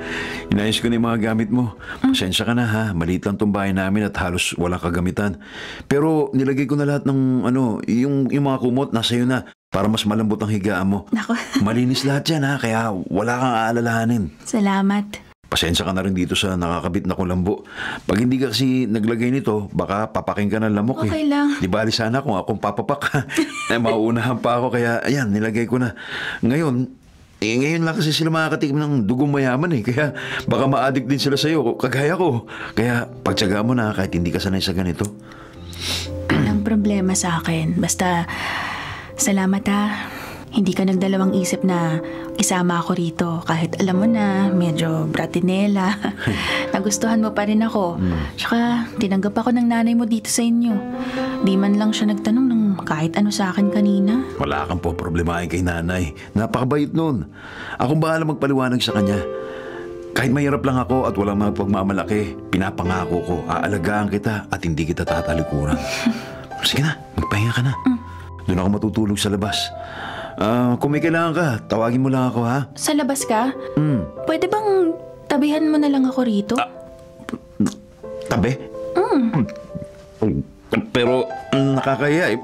inayos ko na yung mga gamit mo. Pasensya ka na ha, maliit lang tong bahay namin at halos walang kagamitan. Pero nilagay ko na lahat ng yung mga kumot nasa iyo na para mas malambot ang higaan mo. Nako. Malinis lahat yan ha, kaya wala kang aalalahanin. Salamat. Pasensya ka na rin dito sa nakakabit na kulambo. Pag hindi ka kasi naglagay nito, baka papaking ka ng lamok Okay lang. Di bali sana kung akong papapak. Mauunahan pa ako, kaya ayan, nilagay ko na. Ngayon lang kasi sila makakatikim ng dugong mayaman eh. Kaya baka ma-addict din sila sa'yo, kagaya ko. Kaya pagtsaga mo na kahit hindi ka sanay sa ganito. Walang problema sa akin. Basta, salamat ha. Hindi ka nagdalawang isip na isama ako rito. Kahit alam mo na, medyo bratinela. Nagustuhan mo pa rin ako. Tsaka, tinanggap ako ng nanay mo dito sa inyo. Di man lang siya nagtanong ng kahit ano sa akin kanina. Wala kang po problemahin kay nanay. Napakabait nun. Akong bahala magpaliwanag sa kanya. Kahit mahirap lang ako at walang magpagmamalaki, pinapangako ko, aalagaan kita at hindi kita tatalikuran. Sige na, magpahinga ka na. Doon ako matutulog sa labas. Kung may kailangan ka, tawagin mo lang ako ha. Sa labas ka? Pwede bang tabihan mo na lang ako rito? Tabi? Pero nakakaya eh.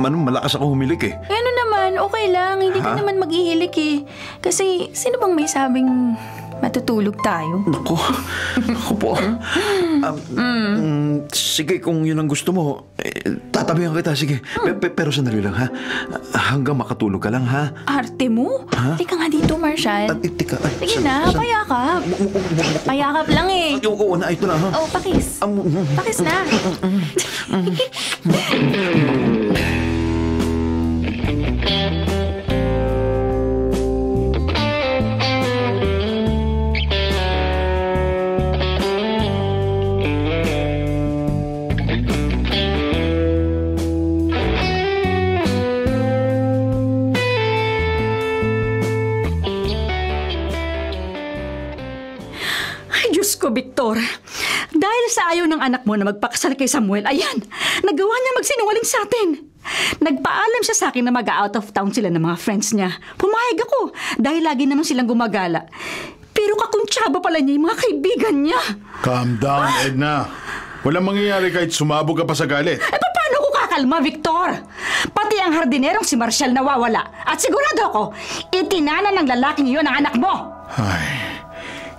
Malakas ako humilik eh. Ano naman, okay lang. Hindi ka naman mag-ihilik eh. Kasi sino bang may sabing matutulog tayo? Naku po. Sige, kung yun ang gusto mo, tatabihan kita, sige. Pero sandali lang ha. Hanggang makatulog ka lang ha. Arte mo? Teka nga dito, Marshall. Sige na, payakap. Payakap lang eh. Oo, na ito lang ha. Oh, pakis. Pakis na. Victor, dahil sa ayaw ng anak mo na magpakasal kay Samuel, ayan, nagawa niya magsinungaling sa atin. Nagpaalam siya sa akin na mag-out of town sila ng mga friends niya. Pumayag ako dahil lagi naman silang gumagala. Pero kakuntsaba pala niya yung mga kaibigan niya. Calm down, Edna. Walang mangyayari kahit sumabog ka pa sa galit. Paano ko kakalma, Victor? Pati ang hardinerong si Marshall nawawala. At sigurado ako, itinana ng lalaking iyon ang anak mo. Ay,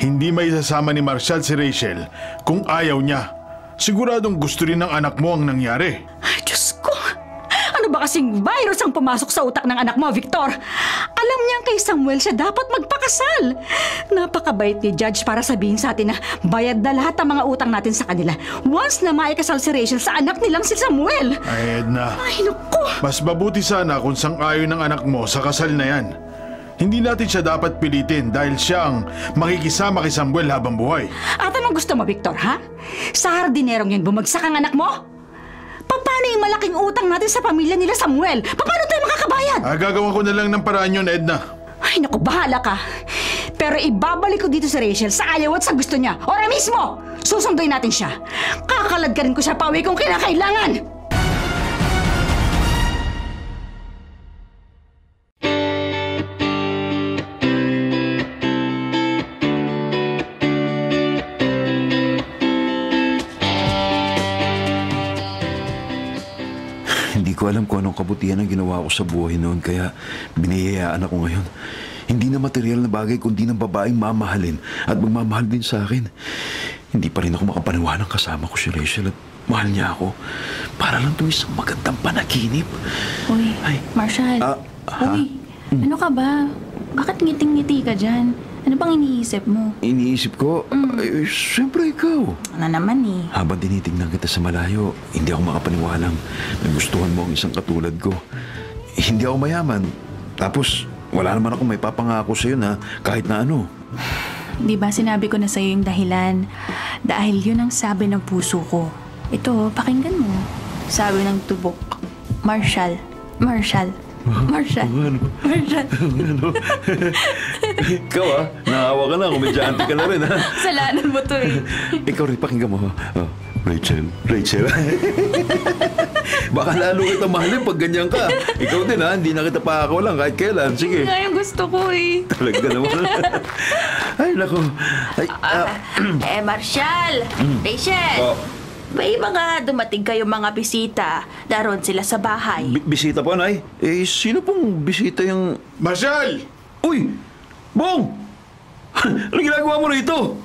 hindi may sasama ni Marshall si Rachel kung ayaw niya. Siguradong gusto rin ng anak mo ang nangyari. Ay, Diyos ko. Ano ba kasing virus ang pumasok sa utak ng anak mo, Victor? Alam niyang kay Samuel siya dapat magpakasal. Napakabait ni Judge para sabihin sa atin na bayad na lahat ng mga utang natin sa kanila once na maikasal si Rachel sa anak nilang si Samuel. Ay, Edna. Ay, naku. Mas mabuti sana kung sang-ayon ng anak mo sa kasal na yan. Hindi natin siya dapat pilitin dahil siya ang makikisama kay Samuel habang buhay. At anong gusto mo, Victor, ha? Sa hardinerong yun, bumagsak ang anak mo? Paano yung malaking utang natin sa pamilya nila Samuel? Paano tayo makakabayad? Gagawa ko na lang ng paraan yun, Edna. Ay, naku, bahala ka. Pero ibabalik ko dito si Rachel sa ayaw at sa gusto niya. Ora mismo! Susunduin natin siya. Kakalad ka rin ko siya pauwi kung kinakailangan. Hindi ko alam kung anong kabutihan ang ginawa ko sa buhay noon, kaya biniyayaan ako ngayon. Hindi na material na bagay kundi ng babaeng mamahalin at magmamahal din sa akin. Hindi pa rin ako makapaniwalang kasama ko si Rachel at mahal niya ako. Para lang ito isang magandang panaginip. Uy, Marshall. Uy, ano ka ba? Bakit ngiting-ngiti ka dyan? Ano bang iniisip mo? Iniisip ko, siyempre ikaw. Ano naman eh. Habang tinitingnan kita sa malayo, hindi ako makapaniwalang nagustuhan mo ang isang katulad ko. Hindi ako mayaman. Tapos, wala naman ako may papangako sa'yo na kahit na ano. Di ba sinabi ko na sa'yo yung dahilan? Dahil yun ang sabi ng puso ko. Ito, pakinggan mo. Sabi ng tubok, Marshall. Marshall. Ikaw nakawa ka na, komedyante ka na rin ha. Salanan mo to eh. Ikaw rin, pakinggan mo ha. Rachel. Baka lalo kita mahalin pag ganyan ka. Ikaw din ha, hindi na kita pakakawalan kahit kailan. Sige. Nga yung gusto ko eh. Talaga naman. Ay, naku. Marshall! Rachel! May mga dumating kayong mga bisita. Daron sila sa bahay. Bisita po, Nay? Sino pong bisita yung... Marshall! Uy! Bong! Ano ginagawa mo rito?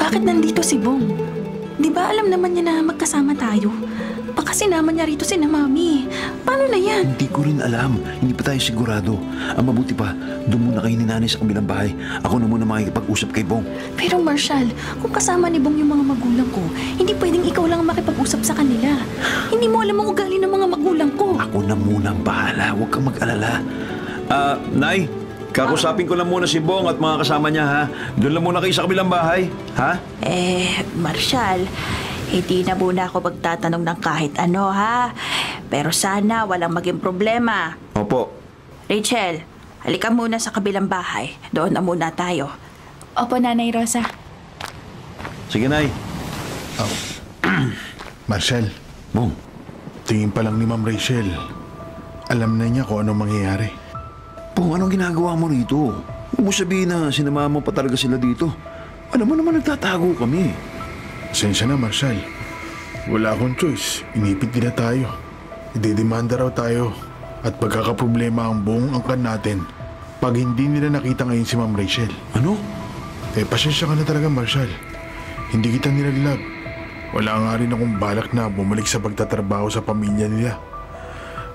Bakit nandito si Bong? Di ba alam naman niya na magkasama tayo? Baka sinama niya rito si na Mami. Paano na yan? Hindi ko rin alam. Hindi pa tayo sigurado. Ang mabuti pa, doon muna kayo ni Nanay sa kabilang bahay. Ako na muna makikipag-usap kay Bong. Pero Marshall, kung kasama ni Bong yung mga magulang ko, hindi pwedeng ikaw lang ang makipag-usap sa kanila. Hindi mo alam ang ugali ng mga magulang ko. Ako na muna ang bahala. Huwag kang mag-alala. Nay, kakusapin ko lang muna si Bong at mga kasama niya, ha? Doon lang muna kayo sa kabilang bahay, ha? Marshall, hindi na muna ako magtatanong ng kahit ano, ha? Pero sana walang maging problema. Opo. Rachel, halika muna sa kabilang bahay. Doon na muna tayo. Opo, Nanay Rosa. Sige, Nay. Marshall, Bong. tingin pa lang ni Ma'am Rachel. Alam na niya kung anong mangyayari. Bong, anong ginagawa mo rito? Huwag mo sabihin na sinama mo pa talaga sila dito. Alam mo naman nagtatago kami. Pasensya na, Marshall. Wala akong choice. Inipit nila tayo. Idedemanda raw tayo. At pagkakaproblema ang buong angkan natin pag hindi nila nakita ngayon si Ma'am Rachel. Ano? Pasensya ka na talaga, Marshall. Hindi kita nilaglag. Wala nga rin akong balak na bumalik sa pagtatrabaho sa pamilya nila.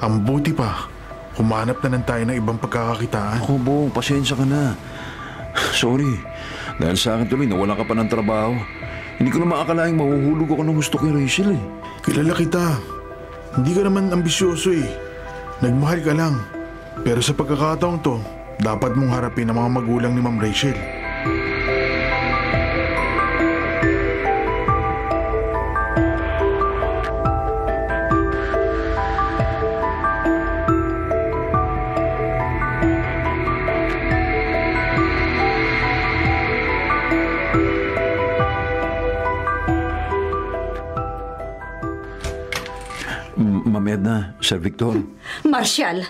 Ang buti pa, humanap na lang tayo ng ibang pagkakakitaan. Ako, Bong, pasensya ka na. Sorry. Dahil sa akin tuloy, nawala ka pa ng trabaho. Hindi ko na maakalaing mahuhulog ako ng gusto kay Rachel eh. Kilala kita. Hindi ka naman ambisyoso eh. Nagmahal ka lang. Pero sa pagkakataong to, dapat mong harapin ang mga magulang ni Ma'am Rachel. Ma'am Edna, Sir Victor. Marshall,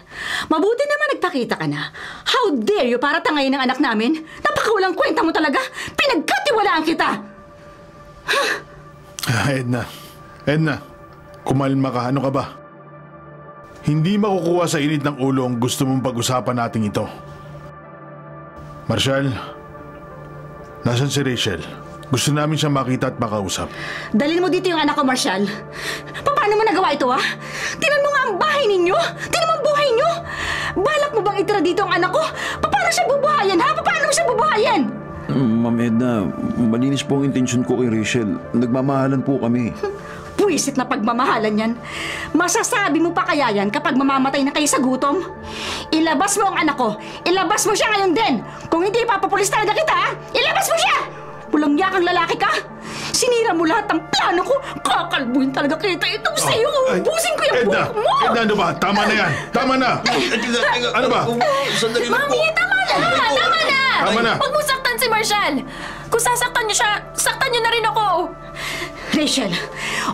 mabuti naman nagpakita ka na. How dare you para tangayin ng anak namin? Napakawalang kwenta mo talaga. Pinagkatiwalaan kita. Edna, kumalma ka. Ano ka ba? Hindi makukuha sa init ng ulo ang gusto mong pag-usapan natin ito. Marshall, nasan si Rachel? Gusto namin siya makita at makausap. Dalhin mo dito yung anak ko, Marshall. Paano mo nagawa ito, ha? Tingnan mo nga ang bahay ninyo. Tingnan mo ang buhay nyo. Balak mo bang itira dito ang anak ko? Paano siya bubuhayan, ha? Paano mo siya bubuhayan? Ma'am Edna, malinis po ang intensyon ko kay Rachel. Nagmamahalan po kami. Puwisit na pagmamahalan yan. Masasabi mo pa kaya yan kapag mamamatay na kayo sa gutom? Ilabas mo ang anak ko. Ilabas mo siya ngayon din. Kung hindi, ipapapulis talaga kita, ha? Ilabas mo siya! Walang yakang lalaki ka! Sinira mo lahat ng plano ko! Kakalbuhin talaga kita ito sa'yo! Ubusin ko yung buhok mo! Edna, ano ba? Tama na yan! Tama na! Ano ba? Sandali lang po. Mami, tama na! Tama na! Tama na! Huwag mo saktan si Marshall! Kung sasaktan niyo siya, saktan niyo na rin ako! Rachel,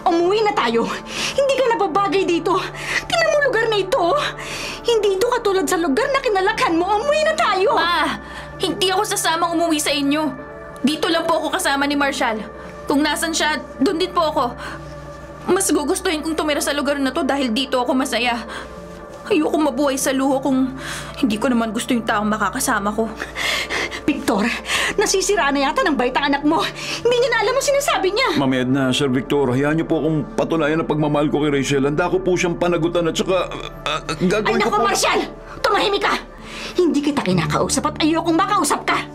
umuwi na tayo. Hindi ka nababagay dito. Tingnan mo lugar na ito. Hindi ito katulad sa lugar na kinalakhan mo. Umuwi na tayo. Ma, hindi ako sasamang umuwi sa inyo. Dito lang po ako kasama ni Marshall. Kung nasan siya, doon din po ako. mas gugustuhin kong tumira sa lugar na to dahil dito ako masaya. Ayoko mabuhay sa luho kung hindi ko naman gusto yung taong makakasama ko. Victor, nasisiraan na yata ng bait ang anak mo. Hindi niya na alam ang sinasabi niya. Ma'am Edna, Sir Victor, hayaan niyo po akong patunayan ang pagmamahal ko kay Rachel. Handa ko po siyang panagutan at saka Ay gagawin ko naku, po... Marshall! Tumahimik ka! Hindi kita kinakausap at ayokong makausap ka.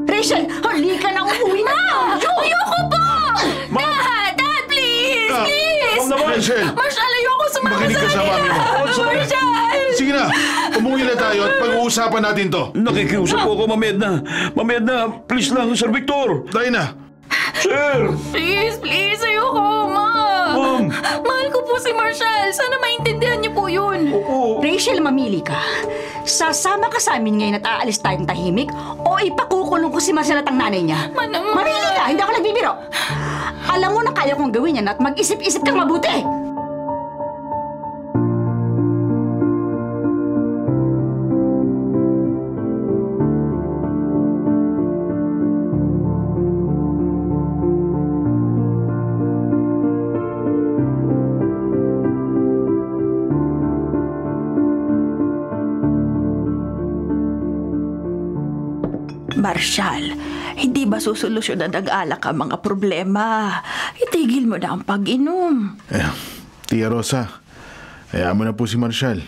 Rachel, halika na, umuwi na! Ayoko po! Dad! Dad, please! Please! Rachel! Marshall, ayoko sumama Makinig ka sa mami mo. Marshall! Sige na, umuwi na tayo at pag-uusapan natin to. Nakikiusap po ako, Ma'am Edna. Ma'am Edna, please lang, Sir Victor. Tayo na. Sir! Please, ayoko, Ma! Ma'am! Mahal ko po si Marshall. Sana maintindihan niyo po yun. Oo. Rachel, mamili ka. Sasama ka sa amin ngayon at aalis tayong tahimik o ipakukulong ko si Marshall at ang nanay niya. Manang- Mamili ka, hindi ako nagbibiro. Alam mo na kaya kong gawin yan at mag-isip-isip kang mabuti. Marshall, hindi ba susolusyonan ng alak ang mga problema? Itigil mo na ang pag-inom. Tia Rosa, hayaan mo na po si Marshall.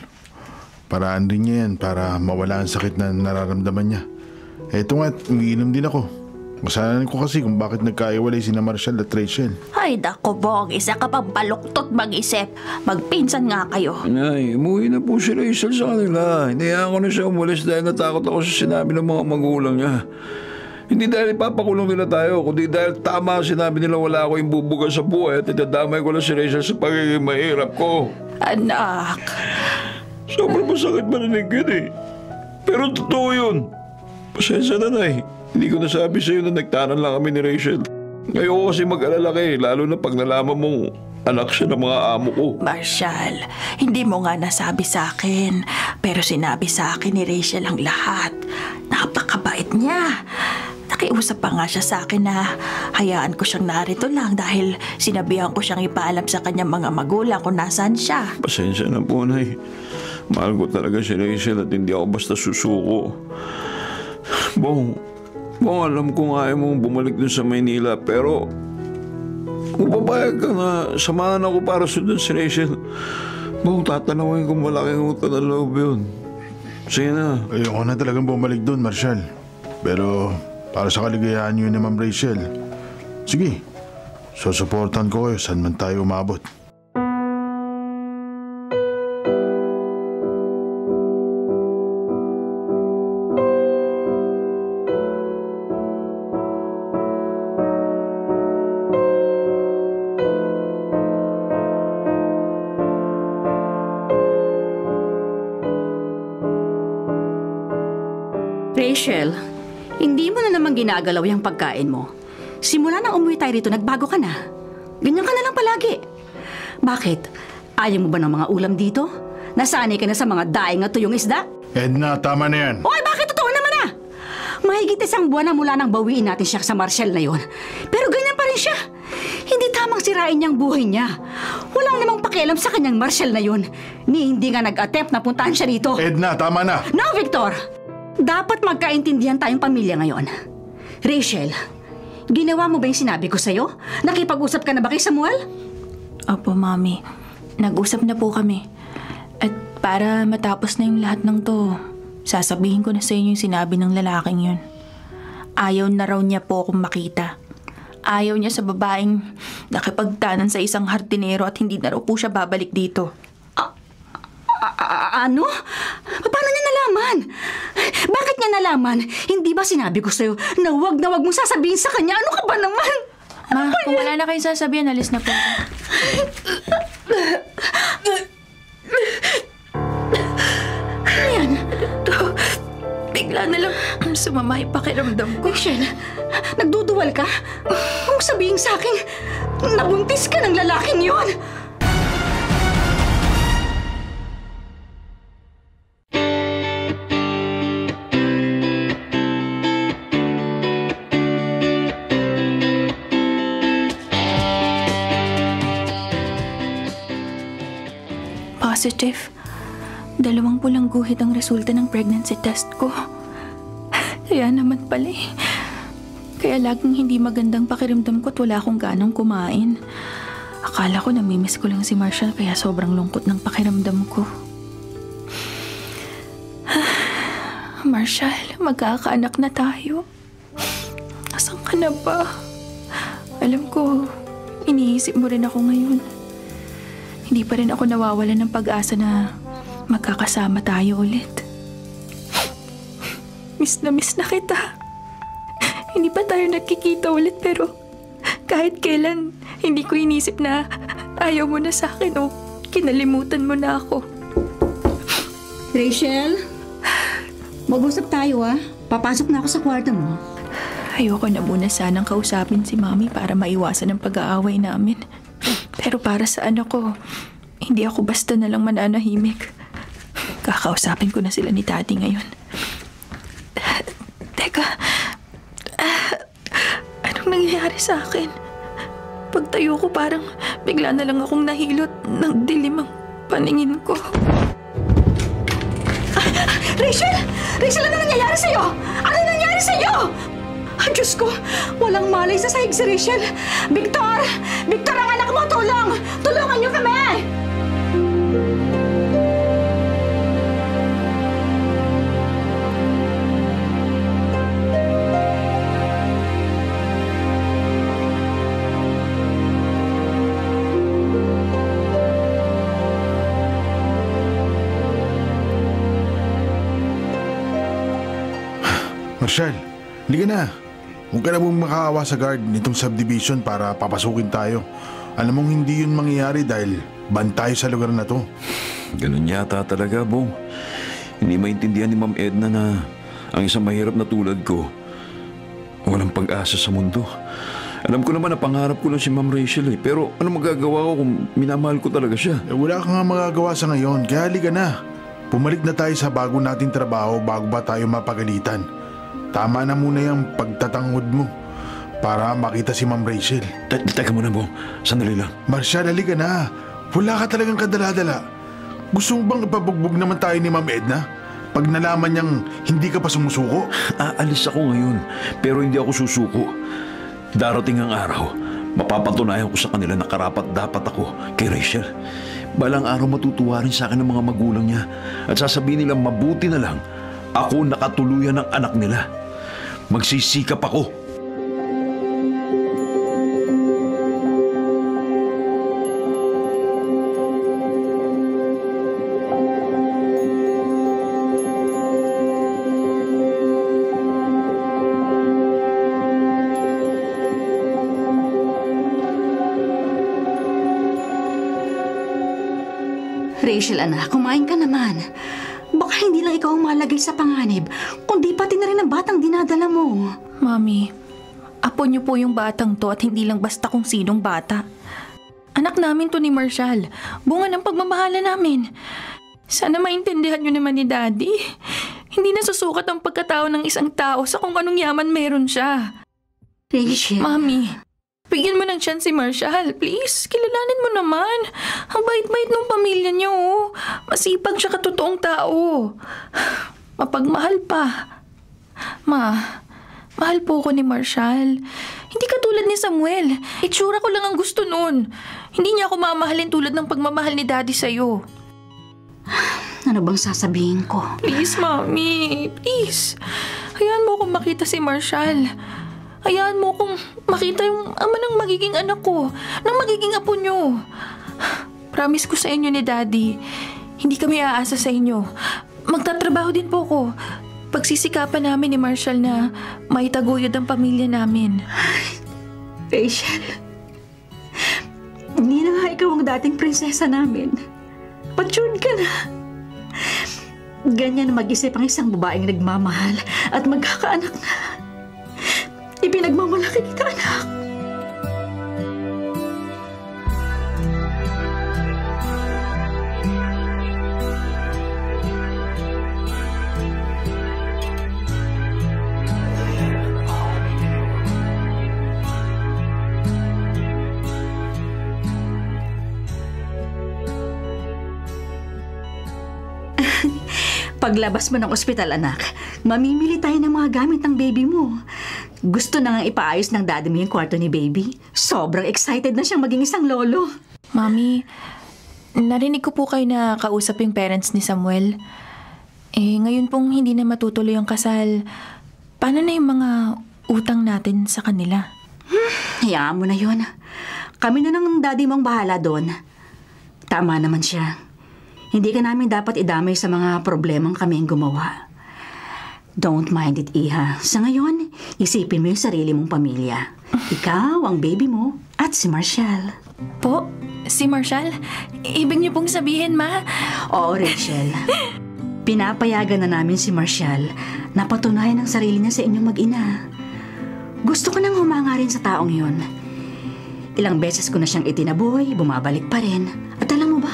Paraan din niya yan para mawala ang sakit na nararamdaman niya. Eto nga, umiinom din ako. Masalanan ko kasi kung bakit nagkaiwalay sina Marshall at Rachel. Ay, dako, Bong. Isa ka pang baluktot mag-isip. Magpinsan nga kayo. Nay, umuwi na po si Rachel sa kanila. Hinayaan ko na siya umalis dahil natakot ako sa sinabi ng mga magulang niya. Hindi dahil ipapakulong nila tayo, kundi dahil tama sinabi nila wala ako yung bubuga sa buhay at itadamay ko lang si Rachel sa pagiging mahirap ko. Anak. Sobrang masakit marinig yun eh. Pero totoo yun. Pasensya na, Nay. Hindi ko nasabi sa'yo na nagtanan lang kami ni Rachel. Ngayon kasi mag-alala kayo, lalo na pag nalaman mong anak siya ng mga amo ko. Marshall, hindi mo nga nasabi sa akin. Pero sinabi sa akin ni Rachel ang lahat. Napakabait niya. Nakiusap pa nga siya sa akin na hayaan ko siyang narito lang dahil sinabihan ko siyang ipaalam sa kanyang mga magulang kung nasaan siya. Pasensya na po, Nay. Mahal ko talaga si Rachel at hindi ako basta susuko. Bong, alam ko nga ayaw mong bumalik dun sa Maynila, pero kung papayag ka na samahan ako para sundan si Rachel, Bong, tatanawin kung malaking utang na loob yun. Sige na. Ayoko na talagang bumalik doon, Marshall. Pero para sa kaligayahan niyo ni Ma'am Rachel, sige, susuportan ko kayo saan man tayo umabot. Rachel, hindi mo na naman ginagalaw yung pagkain mo. Simula nang umuwi tayo rito, nagbago ka na. Ganyan ka na lang palagi. Bakit? Ayaw mo ba ng mga ulam dito? Nasanay ka na sa mga daing at tuyong isda? Edna, tama na yan. Oy, bakit totoo naman na? Mahigit 1 buwan na mula nang bawiin natin siya sa Marshall na yon. Pero ganyan pa rin siya. Hindi tamang sirain niyang buhay niya. Walang namang pakialam sa kanyang Marshall na yon. Ni hindi nga nag-attempt na puntahan siya dito. Edna, tama na. No, Victor! Dapat magkaintindihan tayong pamilya ngayon. Rachel, ginawa mo ba yung sinabi ko sa'yo? Nakipag-usap ka na ba kay Samuel? Opo, Mami. Nag-usap na po kami. At para matapos na yung lahat ng to, sasabihin ko na sa inyo yung sinabi ng lalaking yun. Ayaw na raw niya po akong makita. Ayaw niya sa babaeng nakipagtanan sa isang hardinero at hindi na raw po siya babalik dito. Ano? Paano niya nalaman? Bakit niya nalaman? Hindi ba sinabi ko sa'yo na wag mong sasabihin sa kanya? Ano ka ba naman? Ma, kung wala na kayong sasabihin, alis na po ako. Yan. Bigla na lang sumama yung pakiramdam ko. Rachel, nagduduwal ka? Kung sabihin sa akin, nabuntis ka ng lalaking yon. positive. 2 pulang guhit ang resulta ng pregnancy test ko. Kaya naman pala eh. Kaya laging hindi magandang pakiramdam ko at wala akong ganang kumain. Akala ko namimiss ko lang si Marshall kaya sobrang lungkot ng pakiramdam ko. Marshall, magkakaanak na tayo. Asan ka na ba? Alam ko, iniisip mo rin ako ngayon. Hindi pa rin ako nawawalan ng pag-asa na magkakasama tayo ulit. Miss na kita. Hindi pa tayo nagkikita ulit pero kahit kailan, hindi ko inisip na ayaw mo na sa akin o kinalimutan mo na ako. Rachel, mag-usap tayo Papasok na ako sa kwarto mo. Ayoko na muna sanang kausapin si Mami para maiwasan ang pag-aaway namin. Pero para sa anak ko, hindi ako basta na lang mananahimik. Kakausapin ko na sila ni Daddy ngayon. Teka, anong nangyayari sa akin? Pagtayo ko parang bigla na lang akong nahilot ng dilim ang paningin ko. Rachel! Rachel, ano nangyayari sa'yo? Ano nangyayari sa'yo? Diyos ko, walang malay sa sahig si Rachel. Victor! Victor, ang anak mo, tulong! Tulungan niyo kami! Marshall, halika na. Huwag ka na mong makaawa sa guard nitong subdivision para papasukin tayo. Alam mong hindi yun mangyayari dahil ban tayo sa lugar na to. Ganun yata talaga, Bong. Hindi maintindihan ni Ma'am Edna na ang isang mahirap na tulad ko, walang pag-asa sa mundo. Alam ko naman na pangarap ko lang si Ma'am Rachel pero ano magagawa ko kung minamahal ko talaga siya? Wala ka nga magagawa sa ngayon, kaya halika na. Pumalik na tayo sa bago nating trabaho bago ba tayo mapagalitan. Tama na muna yung pagtatangod mo para makita si Ma'am Rachel. Teka muna, Bong. Sandali lang. Marshall, halika na. Wala ka talagang kadala-dala. Gusto mo bang ipabugbog naman tayo ni Ma'am Edna? Pag nalaman niyang hindi ka pa sumusuko? Aalis ako ngayon, pero hindi ako susuko. Darating ang araw, mapapatunayan ko sa kanila na karapat dapat ako kay Rachel. Balang araw matutuwa rin sa akin ng mga magulang niya at sasabihin nilang mabuti na lang ako nakatuluyan ng anak nila. Magsisikap ako. Rachel, anak, kumain ka naman. Baka hindi lang ikaw ang malagay sa panganib, kundi pati na rin ang batang dinadala mo. Mami, apo niyo po yung batang to at hindi lang basta kung sinong bata. Anak namin to ni Marshall. Bunga ng pagmamahala namin. Sana maintindihan niyo naman ni Daddy. Hindi nasusukat ang pagkatao ng isang tao sa kung anong yaman meron siya. Rachel. Mami, bigyan mo ng chance si Marshall. Please, kilalanin mo naman. Ang bait-bait ng pamilya niyo. Masipag siya katotoong tao. Mapagmahal pa. Ma, mahal po ko ni Marshall. Hindi katulad ni Samuel. Itsura ko lang ang gusto nun. Hindi niya ako mamahalin tulad ng pagmamahal ni Daddy sa'yo. Ano bang sasabihin ko? Please, Mami. Please. Hayaan mo akong makita si Marshall. Hayaan mo akong makita yung ama ng magiging anak ko, ng magiging apo niyo. Promise ko sa inyo ni Daddy, hindi kami aasa sa inyo. Magtatrabaho din po ko. Pagsisikapan namin ni Marshall na maitaguyod ang pamilya namin. Rachel, hindi na nga ikaw ang dating prinsesa namin. Matured ka na. Ganyan mag-isip ang isang babaeng nagmamahal at magkakaanak na. Ipinagmamalaki kita, anak. Paglabas mo ng ospital, anak, mamimili tayo ng mga gamit ng baby mo. Gusto na nga ipaayos ng daddy mo yung kwarto ni baby. Sobrang excited na siyang maging isang lolo. Mami, narinig ko po kayo na kausap yung parents ni Samuel. Ngayon pong hindi na matutuloy ang kasal, paano na yung mga utang natin sa kanila? Hayaan mo na yun. Kami na ng daddy mong bahala doon. Tama naman siya. Hindi ka namin dapat idamay sa mga problemang kami ang gumawa. Don't mind it, Iha. Sa ngayon, isipin mo yung sarili mong pamilya. Ikaw, ang baby mo, at si Marshall. Po? Si Marshall? Ibig niyo pong sabihin, Ma? Oo, Rachel. Pinapayagan na namin si Marshall na patunayan ang sarili niya sa inyong mag-ina. Gusto ko nang humanga rin sa taong yun. Ilang beses ko na siyang itinaboy, bumabalik pa rin. At alam mo ba,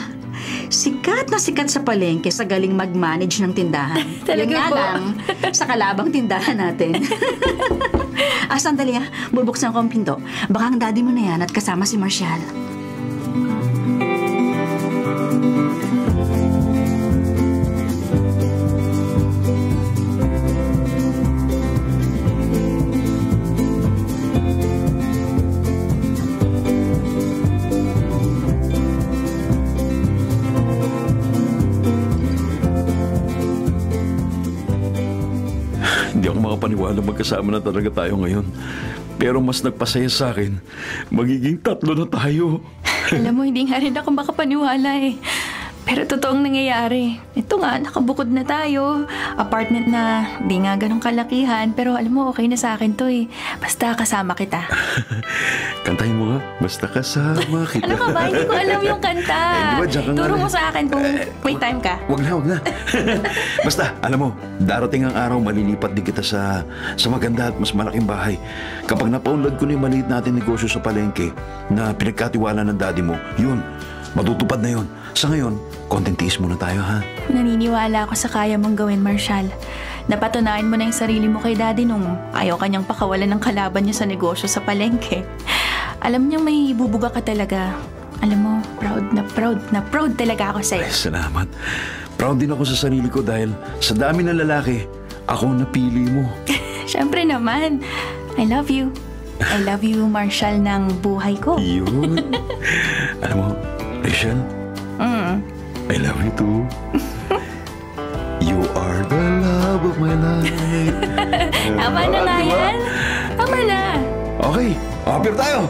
sikat na sikat sa palengke sa galing mag-manage ng tindahan. Talaga Yun nga po? lang, sa kalabang tindahan natin. Sandali bubuksan ko ang pinto. Baka ang daddy mo na yan at kasama si Marshall. Hindi ako makapaniwala magkasama na talaga tayo ngayon. Pero mas nagpasaya sa akin, magiging 3 na tayo. Alam mo, hindi nga rin ako makapaniwala Pero totoong nangyayari. Ito nga, nakabukod na tayo. Apartment na, di nga ganun kalakihan. Pero alam mo, okay na sa akin to Basta kasama kita. Kantahin mo nga, basta kasama kita. Ano ka ba? Hindi ko alam yung kanta. Di ba, diyan ka nga Turo na. mo sa akin kung may time ka. Wag na. Basta, alam mo, darating ang araw malilipat din kita sa maganda at mas malaking bahay. Kapag napaunlad ko na yung maliit natin negosyo sa palengke na pinagkatiwala ng daddy mo, yun, matutupad na yun. Sa ngayon, konting tiis muna tayo, ha? Naniniwala ako sa kaya mong gawin, Marshall. Napatunayan mo na yung sarili mo kay daddy nung ayaw kanyang pakawalan ng kalaban niya sa negosyo sa palengke. Alam niyang may bubuga ka talaga. Alam mo, proud talaga ako sa'yo. Ay, salamat. Proud din ako sa sarili ko dahil sa dami ng lalaki, ako ang napili mo. Siyempre naman. I love you. I love you, Marshall, ng buhay ko. Yun. Alam mo, Rachel, I love you too. You are the love of my life. Tama na nga yan. Tama na. Okay, apir tayo.